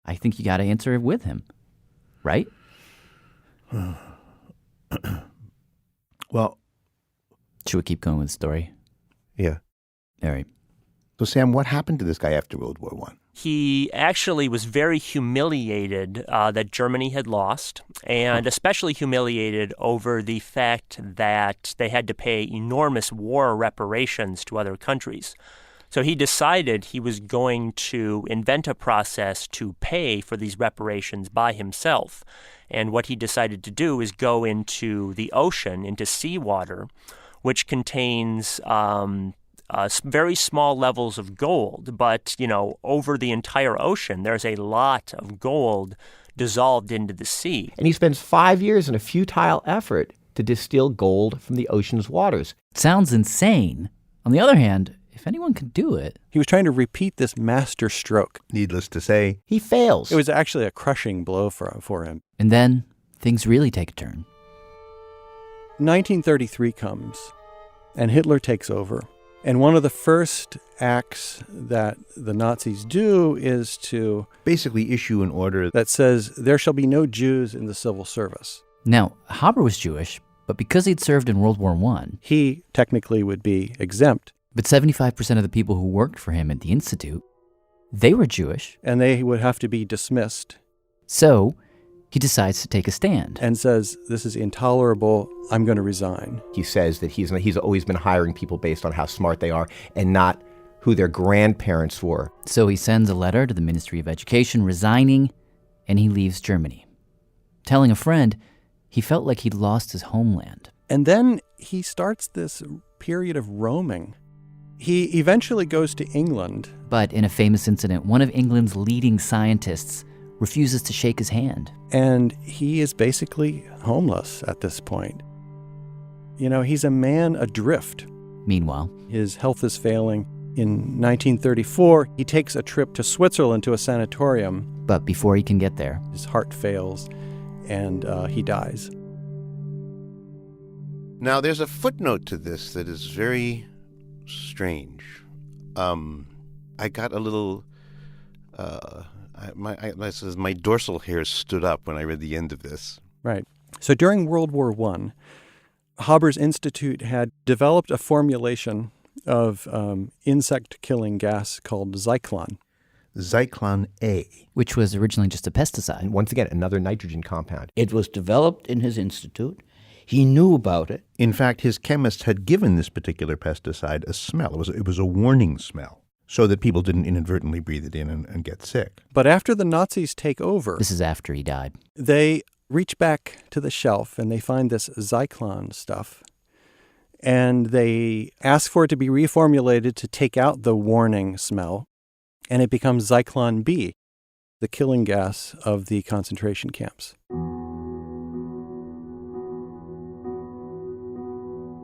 I think you got to answer it with him, right? Well, should we keep going with the story? Yeah. All right. So, Sam, what happened to this guy after World War I? He actually was very humiliated that Germany had lost, and especially humiliated over the fact that they had to pay enormous war reparations to other countries. So he decided he was going to invent a process to pay for these reparations by himself. And what he decided to do is go into the ocean, into seawater, which contains very small levels of gold. But, over the entire ocean, there's a lot of gold dissolved into the sea. And he spends 5 years in a futile effort to distill gold from the ocean's waters. Sounds insane. On the other hand, if anyone could do it. He was trying to repeat this master stroke. Needless to say, he fails. It was actually a crushing blow for him. And then things really take a turn. 1933 comes, and Hitler takes over. And one of the first acts that the Nazis do is to basically issue an order that says there shall be no Jews in the civil service. Now, Haber was Jewish, but because he'd served in World War I, he technically would be exempt. But 75% of the people who worked for him at the Institute, they were Jewish. And they would have to be dismissed. So he decides to take a stand. And says, this is intolerable, I'm going to resign. He says that he's always been hiring people based on how smart they are and not who their grandparents were. So he sends a letter to the Ministry of Education resigning, and he leaves Germany. Telling a friend, he felt like he'd lost his homeland. And then he starts this period of roaming. He eventually goes to England. But in a famous incident, one of England's leading scientists refuses to shake his hand. And he is basically homeless at this point. He's a man adrift. Meanwhile, his health is failing. In 1934, he takes a trip to Switzerland to a sanatorium. But before he can get there, his heart fails and he dies. Now, there's a footnote to this that is very strange. I got a little. My dorsal hairs stood up when I read the end of this. Right. So during World War I, Haber's institute had developed a formulation of insect-killing gas called Zyklon. Zyklon A. Which was originally just a pesticide. And once again, another nitrogen compound. It was developed in his institute. He knew about it. In fact, his chemist had given this particular pesticide a smell. It was a warning smell, so that people didn't inadvertently breathe it in and get sick. But after the Nazis take over... This is after he died. They reach back to the shelf and they find this Zyklon stuff. And they ask for it to be reformulated to take out the warning smell. And it becomes Zyklon B, the killing gas of the concentration camps.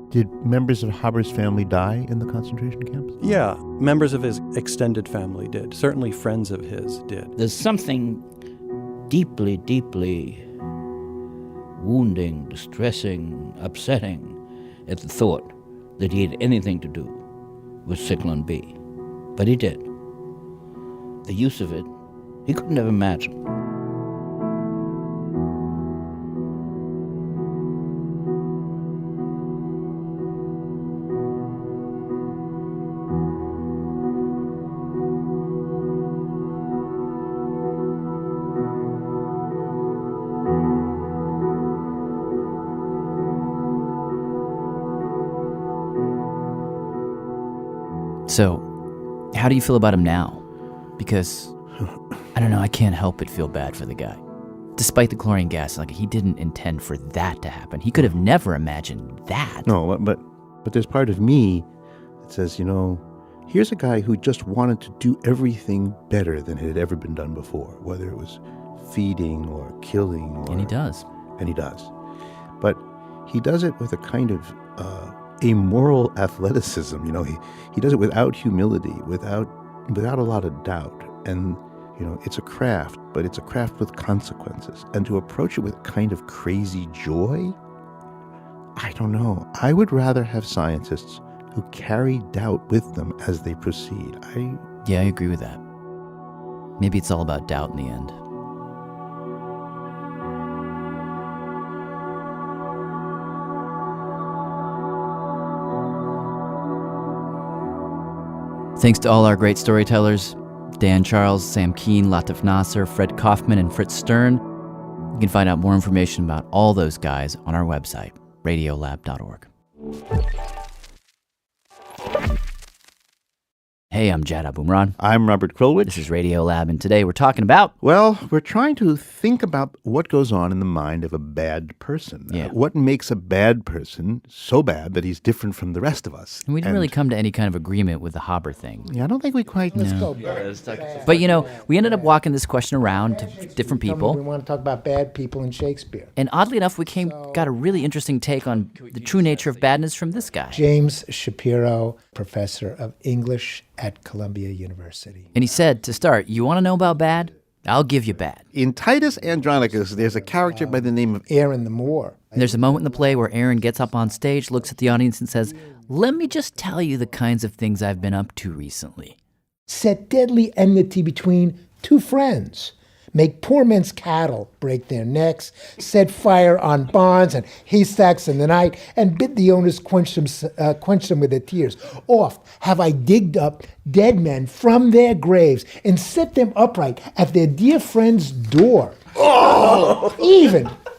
Did members of Haber's family die in the concentration camps? Yeah, members of his extended family did. Certainly friends of his did. There's something deeply, deeply wounding, distressing, upsetting at the thought that he had anything to do with Zyklon B. But he did. The use of it, he couldn't have imagined. So, how do you feel about him now? Because, I don't know, I can't help but feel bad for the guy. Despite the chlorine gas, like, he didn't intend for that to happen. He could have never imagined that. No, but there's part of me that says, here's a guy who just wanted to do everything better than it had ever been done before, whether it was feeding or killing. And he does. And he does. But he does it with a kind of amoral athleticism. He does it without humility, without a lot of doubt. And, it's a craft, but it's a craft with consequences. And to approach it with kind of crazy joy, I don't know. I would rather have scientists who carry doubt with them as they proceed. Yeah, I agree with that. Maybe it's all about doubt in the end. Thanks to all our great storytellers, Dan Charles, Sam Keane, Latif Nasser, Fred Kaufman, and Fritz Stern. You can find out more information about all those guys on our website, radiolab.org. Hey, I'm Jad Abumrad. I'm Robert Krulwich. This is Radiolab, and today we're talking about... Well, we're trying to think about what goes on in the mind of a bad person. Yeah. What makes a bad person so bad that he's different from the rest of us? And we didn't really come to any kind of agreement with the Haber thing. Yeah, I don't think we quite... Let's go. But, we ended up walking this question around to different people. We want to talk about bad people in Shakespeare. And oddly enough, we got a really interesting take on the true nature of badness from this guy. James Shapiro, professor of English at Columbia University. And he said, to start, you want to know about bad? I'll give you bad. In Titus Andronicus, there's a character by the name of Aaron the Moor. And there's a moment in the play where Aaron gets up on stage, looks at the audience and says, let me just tell you the kinds of things I've been up to recently. Set deadly enmity between two friends. Make poor men's cattle break their necks, set fire on barns and haystacks in the night, and bid the owners quench them with their tears. Oft have I digged up dead men from their graves and set them upright at their dear friend's door. Oh!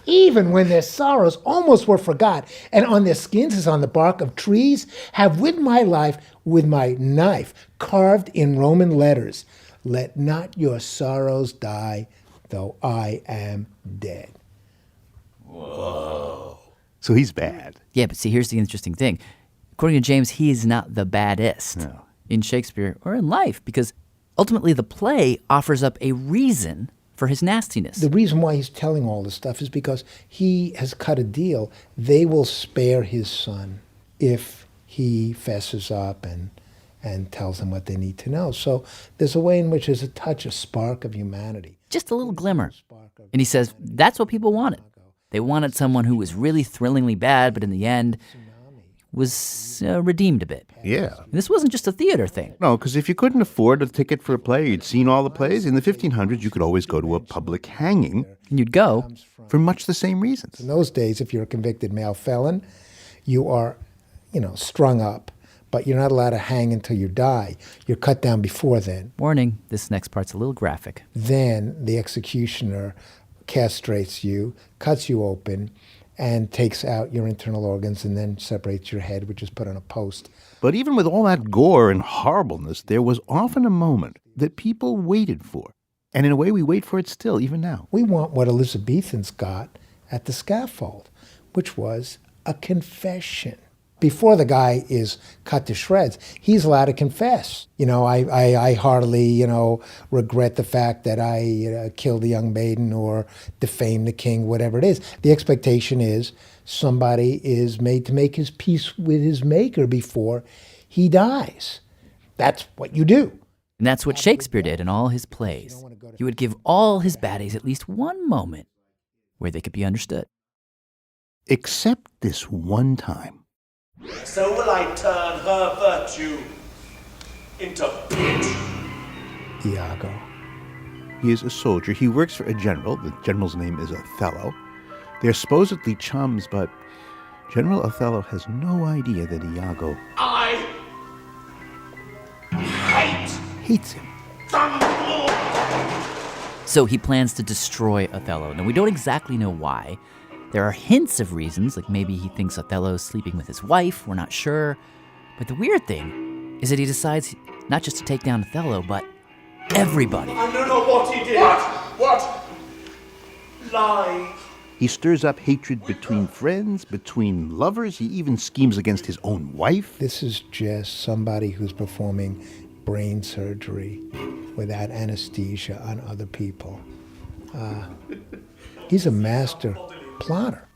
Even when their sorrows almost were forgot, and on their skins as on the bark of trees, have rid my life with my knife carved in Roman letters. Let not your sorrows die, though I am dead. Whoa. So he's bad. Yeah, but see, here's the interesting thing. According to James, he is not the baddest in Shakespeare or in life, because ultimately the play offers up a reason for his nastiness. The reason why he's telling all this stuff is because he has cut a deal. They will spare his son if he fesses up and tells them what they need to know. So there's a way in which there's a spark of humanity. Just a little glimmer. And he says that's what people wanted. They wanted someone who was really thrillingly bad, but in the end was redeemed a bit. Yeah. And this wasn't just a theater thing. No, because if you couldn't afford a ticket for a play, you'd seen all the plays. In the 1500s, you could always go to a public hanging. And you'd go for much the same reasons. In those days, if you're a convicted male felon, you are, strung up, but you're not allowed to hang until you die. You're cut down before then. Warning, this next part's a little graphic. Then the executioner castrates you, cuts you open, and takes out your internal organs and then separates your head, which is put on a post. But even with all that gore and horribleness, there was often a moment that people waited for. And in a way, we wait for it still, even now. We want what Elizabethans got at the scaffold, which was a confession. Before the guy is cut to shreds, he's allowed to confess. I heartily, regret the fact that I killed a young maiden or defamed the king, whatever it is. The expectation is somebody is made to make his peace with his maker before he dies. That's what you do. And that's what Shakespeare did in all his plays. He would give all his baddies at least one moment where they could be understood. Except this one time. So will I turn her virtue into bitch. Iago. He is a soldier. He works for a general. The general's name is Othello. They're supposedly chums, but General Othello has no idea that Iago I hates him. So he plans to destroy Othello. Now, we don't exactly know why. There are hints of reasons, like maybe he thinks Othello's sleeping with his wife, we're not sure. But the weird thing is that he decides not just to take down Othello, but everybody. I don't know what he did. What? Lie. He stirs up hatred between friends, between lovers. He even schemes against his own wife. This is just somebody who's performing brain surgery without anesthesia on other people. He's a master plotter.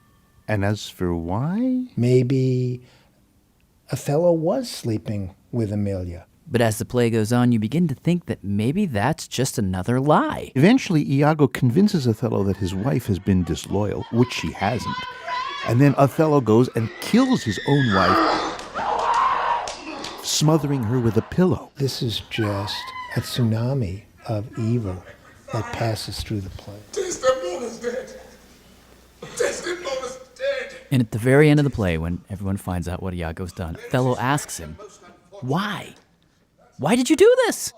And as for why? Maybe Othello was sleeping with Amelia. But as the play goes on, you begin to think that maybe that's just another lie. Eventually, Iago convinces Othello that his wife has been disloyal, which she hasn't. And then Othello goes and kills his own wife, smothering her with a pillow. This is just a tsunami of evil that passes through the play. Desdemona's dead. Desdemona's dead. And at the very end of the play, when everyone finds out what Iago's done, Othello asks him, why? Why did you do this?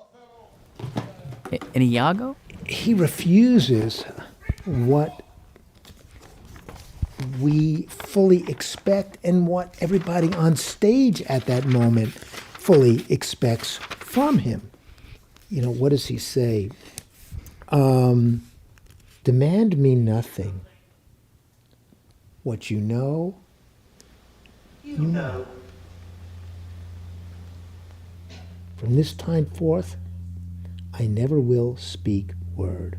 And Iago? He refuses what we fully expect and what everybody on stage at that moment fully expects from him. What does he say? Demand me nothing. What you know, you know. From this time forth, I never will speak word.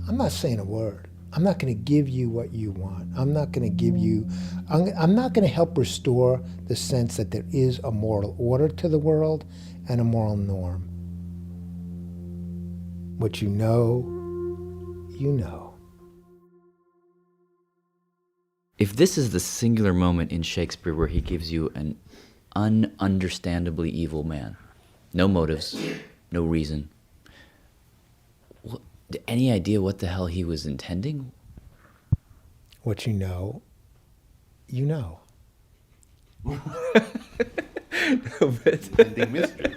I'm not saying a word. I'm not going to give you what you want. I'm not going to help restore the sense that there is a moral order to the world and a moral norm. What you know, you know. If this is the singular moment in Shakespeare where he gives you an ununderstandably evil man, no motives, no reason, any idea what the hell he was intending? What you know, you know. Ending mystery.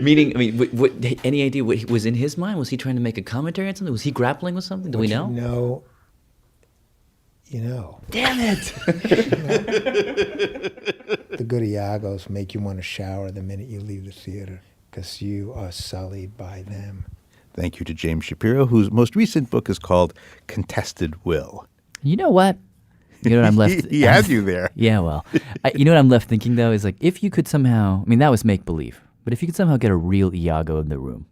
Meaning, what, any idea what was in his mind? Was he trying to make a commentary on something? Was he grappling with something? Do we know? You know, you know. Damn it! The good Iagos make you want to shower the minute you leave the theater because you are sullied by them. Thank you to James Shapiro, whose most recent book is called Contested Will. You know what? You know what I'm left... He had you there. Yeah, well. You know what I'm left thinking, though, is like, if you could somehow... I mean, that was make-believe. But if you could somehow get a real Iago in the room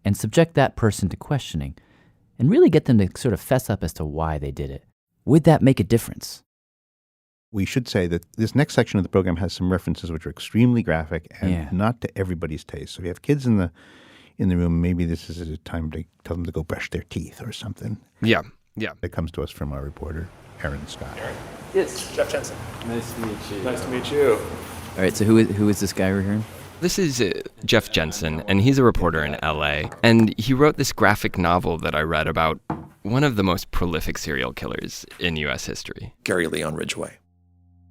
and subject that person to questioning and really get them to sort of fess up as to why they did it, would that make a difference? We should say that this next section of the program has some references which are extremely graphic and not to everybody's taste. So if you have kids in the room, maybe this is a time to tell them to go brush their teeth or something. Yeah. That comes to us from our reporter, Aaron Scott. Yes. Jeff Jensen. Nice to meet you. Nice to meet you. All right, so who is this guy we're hearing? This is Jeff Jensen, and he's a reporter in LA. And he wrote this graphic novel that I read about one of the most prolific serial killers in U.S. history. Gary Leon Ridgway.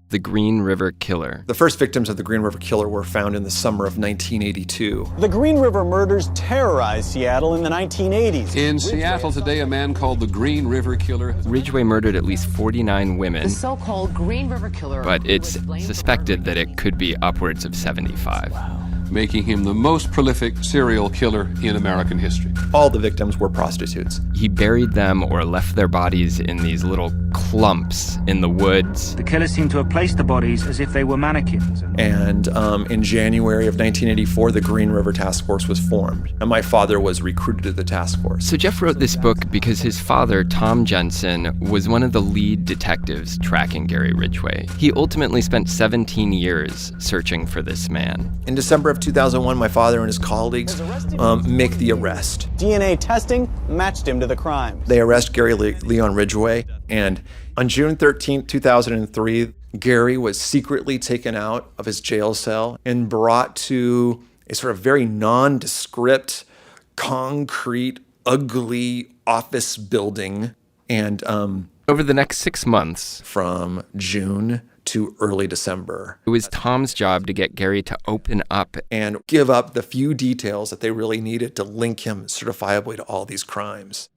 The Green River Killer. The first victims of the Green River Killer were found in the summer of 1982. The Green River murders terrorized Seattle in the 1980s. In Seattle today, a man called the Green River Killer. Ridgway murdered at least 49 women. The so-called Green River Killer. But it's suspected that it could be upwards of 75. Wow. Making him the most prolific serial killer in American history. All the victims were prostitutes. He buried them or left their bodies in these little clumps in the woods. The killer seemed to have placed the bodies as if they were mannequins. And in January of 1984, the Green River Task Force was formed, and my father was recruited to the task force. So Jeff wrote this book because his father, Tom Jensen, was one of the lead detectives tracking Gary Ridgway. He ultimately spent 17 years searching for this man. In December of 2001, my father and his colleagues make the arrest. DNA testing matched him to the crime. They arrest Gary Leon Ridgway, and on June 13, 2003, Gary was secretly taken out of his jail cell and brought to a sort of very nondescript, concrete, ugly office building. And over the next 6 months, from June to early December, it was Tom's job to get Gary to open up and give up the few details that they really needed to link him certifiably to all these crimes.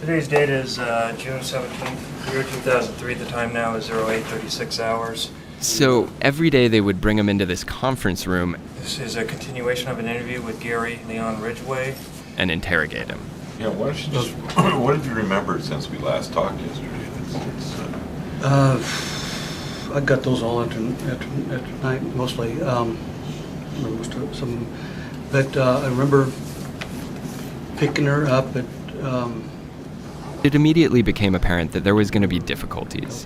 Today's date is June 17th, year 2003. The time now is 08:36 hours. So every day they would bring him into this conference room. This is a continuation of an interview with Gary Leon Ridgway. And interrogate him. Yeah, why don't you just, what have you remembered since we last talked yesterday? I got those all after night, mostly. But I remember picking her up at... It immediately became apparent that there was going to be difficulties.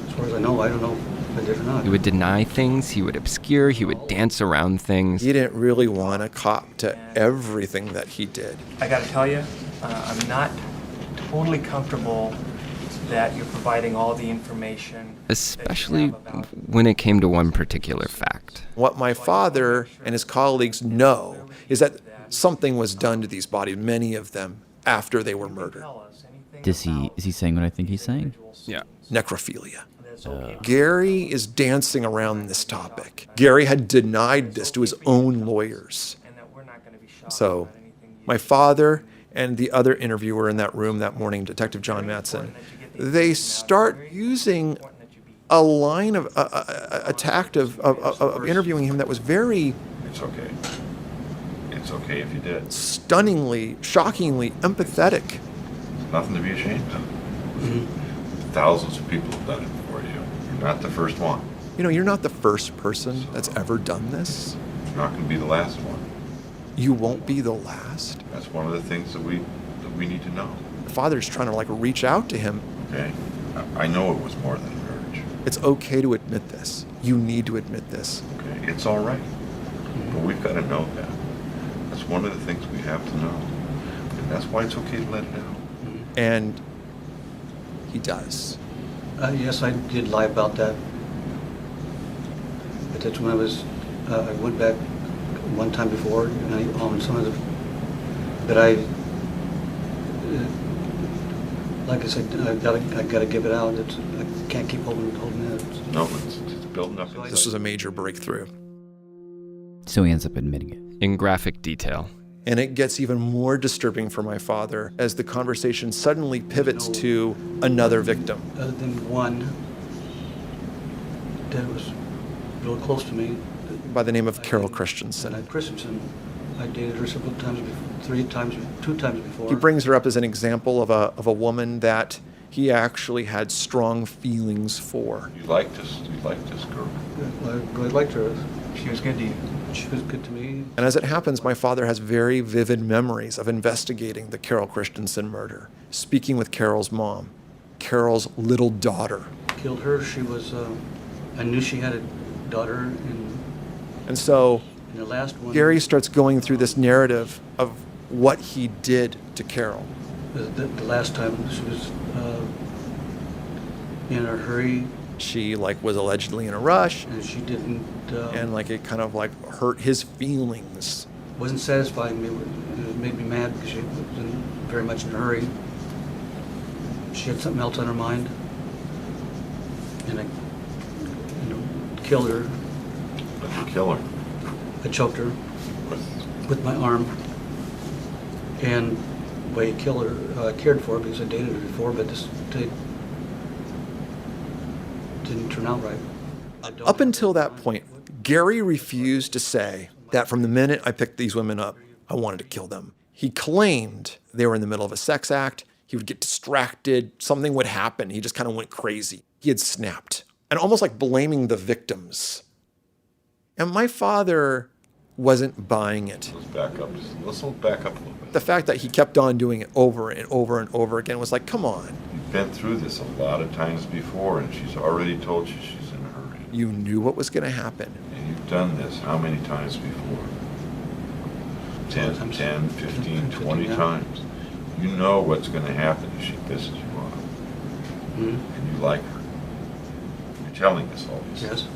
As far as I know, I don't know if I did or not. He would deny things, he would obscure, he would dance around things. He didn't really want to cop to everything that he did. I got to tell you, I'm not totally comfortable that you're providing all the information. Especially when it came to one particular fact. What my father and his colleagues know is that something was done to these bodies, many of them, after they were murdered. Is he saying what I think he's saying? Yeah. Necrophilia. Gary is dancing around this topic. Gary had denied this to his own lawyers. So my father and the other interviewer in that room that morning, Detective John Mattson, they start using a line of a tact of interviewing him that was very... It's okay. It's okay if you did. Stunningly, shockingly empathetic. Nothing to be ashamed of. Mm-hmm. Thousands of people have done it before you. You're not the first one. You know, you're not the first person that's ever done this. You're not going to be the last one. You won't be the last. That's one of the things that we need to know. The father's trying to reach out to him. Okay, I know it was more than an urge. It's okay to admit this. You need to admit this. Okay, it's all right. But we've got to know that. That's one of the things we have to know. And that's why it's okay to let it out. And he does. Yes, I did lie about that. But that's when I went back one time before, and some of the, but like I said, I gotta give it out. I can't keep holding it. No, it's building up. This was a major breakthrough. So he ends up admitting it. In graphic detail. And it gets even more disturbing for my father as the conversation suddenly pivots to another victim. Other than one that was real close to me. By the name of Carol Christensen. I dated her several times, two times before. He brings her up as an example of a woman that he actually had strong feelings for. You liked this girl. I liked her. She was good to you. She was good to me. And as it happens, my father has very vivid memories of investigating the Carol Christensen murder, speaking with Carol's mom, Carol's little daughter. Killed her. She was, I knew she had a daughter. And so the last one, Gary starts going through this narrative of what he did to Carol. The last time she was in a hurry. She was allegedly in a rush. And she didn't. And it kind of hurt his feelings. Wasn't satisfying me. It made me mad because she was very much in a hurry. She had something else on her mind. And I, killed her. But you kill her? I choked her with my arm. And the way I killed her, cared for her because I dated her before, but this didn't turn out right. Up until that point, Gary refused to say that from the minute I picked these women up, I wanted to kill them. He claimed they were in the middle of a sex act. He would get distracted. Something would happen. He just kind of went crazy. He had snapped. And almost blaming the victims. And my father wasn't buying it. Let's back up. Let's back up a little bit. The fact that he kept on doing it over and over and over again was come on. You've been through this a lot of times before, and she's already told you she's in a hurry. You knew what was going to happen. And you've done this how many times before? 10, 15, 20 times. You know what's going to happen if she pisses you off. Mm-hmm. And you like her. You're telling us all these things. Yes.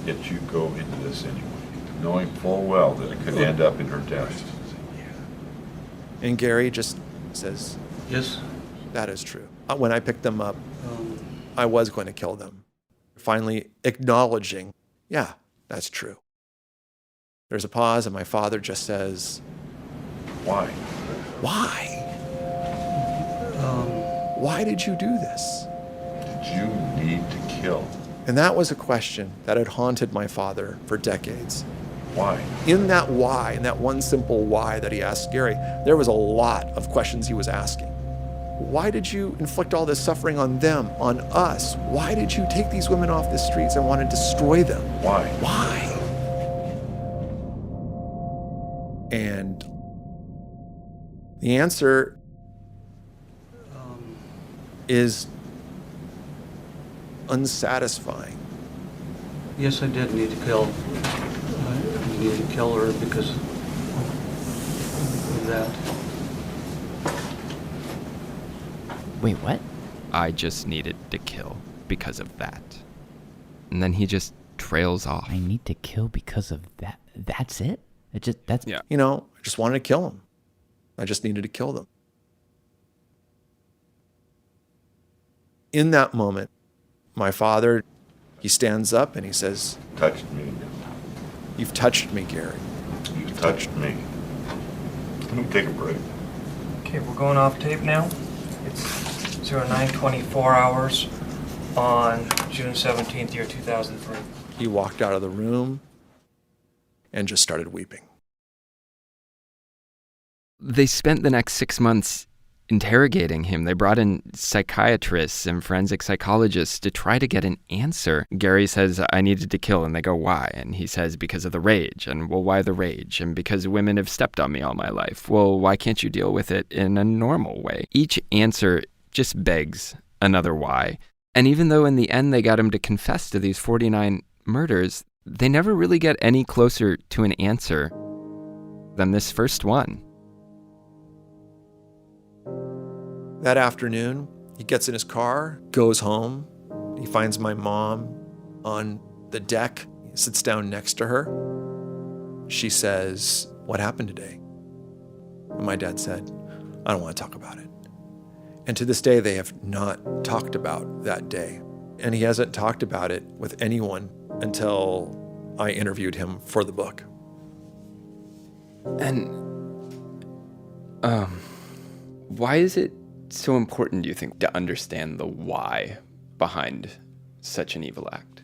Yet you go into this anyway, knowing full well that it could end up in her death. And Gary just says, yes, that is true. When I picked them up, I was going to kill them. Finally acknowledging, yeah, that's true. There's a pause, and my father just says, why? Why? Why did you do this? Did you need to kill? And that was a question that had haunted my father for decades. Why? In that why, in that one simple why that he asked Gary, there was a lot of questions he was asking. Why did you inflict all this suffering on them, on us? Why did you take these women off the streets and want to destroy them? Why? Why? And the answer is unsatisfying. Yes, I did need to kill. I needed to kill her because of that. Wait, what? I just needed to kill because of that. And then he just trails off. I need to kill because of that. That's it? That's yeah. I just wanted to kill them. I just needed to kill them. In that moment, my father, he stands up and he says, touched me. You've touched me, Gary. You've touched me. Let me take a break. Okay, we're going off tape now. It's 09:24 hours on June 17th, year 2003. He walked out of the room and just started weeping. They spent the next 6 months interrogating him. They brought in psychiatrists and forensic psychologists to try to get an answer. Gary says, I needed to kill, and they go, why? And he says, because of the rage. And, well, why the rage? And because women have stepped on me all my life. Well, why can't you deal with it in a normal way? Each answer just begs another why. And even though in the end they got him to confess to these 49 murders, they never really get any closer to an answer than this first one. That afternoon, he gets in his car, goes home. He finds my mom on the deck. He sits down next to her. She says, what happened today? And my dad said, I don't want to talk about it. And to this day, they have not talked about that day. And he hasn't talked about it with anyone until I interviewed him for the book. And why is it so important, do you think, to understand the why behind such an evil act?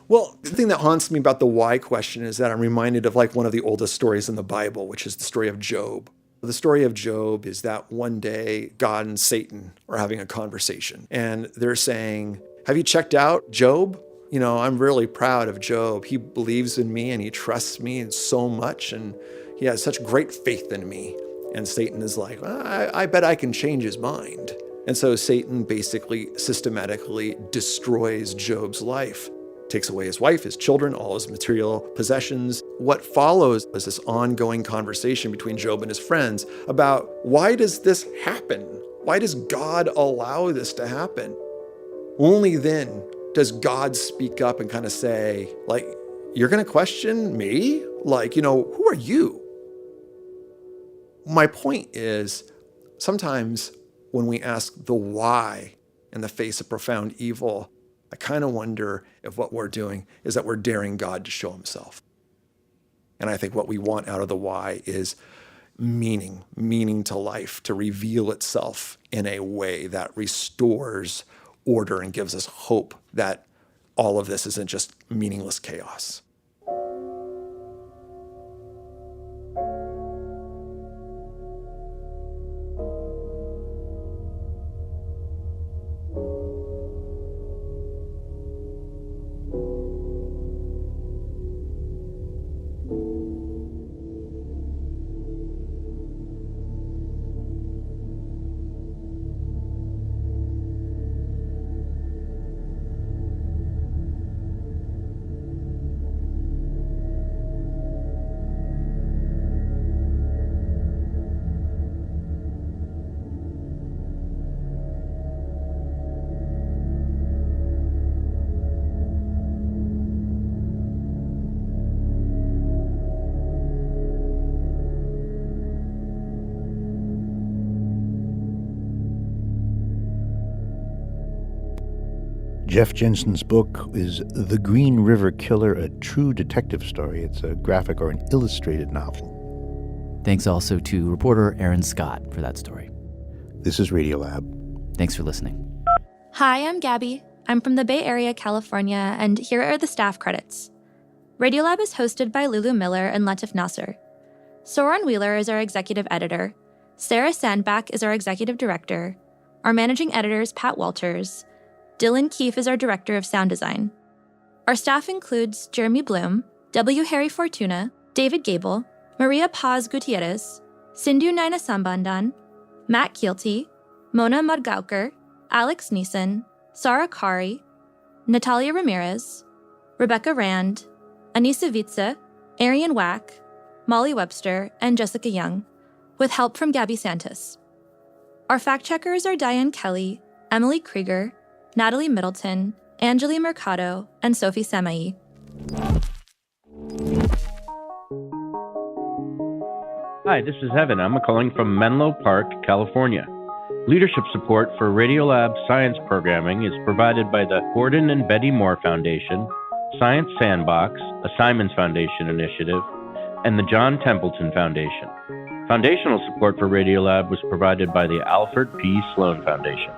Well, the thing that haunts me about the why question is that I'm reminded of one of the oldest stories in the Bible, which is the story of Job. The story of Job is that one day God and Satan are having a conversation, and they're saying, have you checked out Job? I'm really proud of Job. He believes in me and he trusts me so much, and he has such great faith in me. And Satan is like, I bet I can change his mind. And so Satan basically systematically destroys Job's life, takes away his wife, his children, all his material possessions. What follows is this ongoing conversation between Job and his friends about, why does this happen? Why does God allow this to happen? Only then does God speak up and kind of say, like, you're going to question me? Like, who are you? My point is, sometimes when we ask the why in the face of profound evil, I kind of wonder if what we're doing is that we're daring God to show himself. And I think what we want out of the why is meaning to life, to reveal itself in a way that restores order and gives us hope that all of this isn't just meaningless chaos. Jeff Jensen's book is The Green River Killer, a true detective story. It's a graphic or an illustrated novel. Thanks also to reporter Aaron Scott for that story. This is Radiolab. Thanks for listening. Hi, I'm Gabby. I'm from the Bay Area, California, and here are the staff credits. Radiolab is hosted by Lulu Miller and Latif Nasser. Soren Wheeler is our executive editor. Sarah Sandbach is our executive director. Our managing editor is Pat Walters. Dylan Keefe is our director of sound design. Our staff includes Jeremy Bloom, W. Harry Fortuna, David Gable, Maria Paz Gutierrez, Sindhu Naina Sambandan, Matt Keelty, Mona Mudgaukar, Alex Neeson, Sarah Kari, Natalia Ramirez, Rebecca Rand, Anissa Vitze, Arian Wack, Molly Webster, and Jessica Young, with help from Gabby Santos. Our fact-checkers are Diane Kelly, Emily Krieger, Natalie Middleton, Angeli Mercado, and Sophie Samai. Hi, this is Evan. I'm calling from Menlo Park, California. Leadership support for Radiolab science programming is provided by the Gordon and Betty Moore Foundation, Science Sandbox, a Simons Foundation initiative, and the John Templeton Foundation. Foundational support for Radiolab was provided by the Alfred P. Sloan Foundation.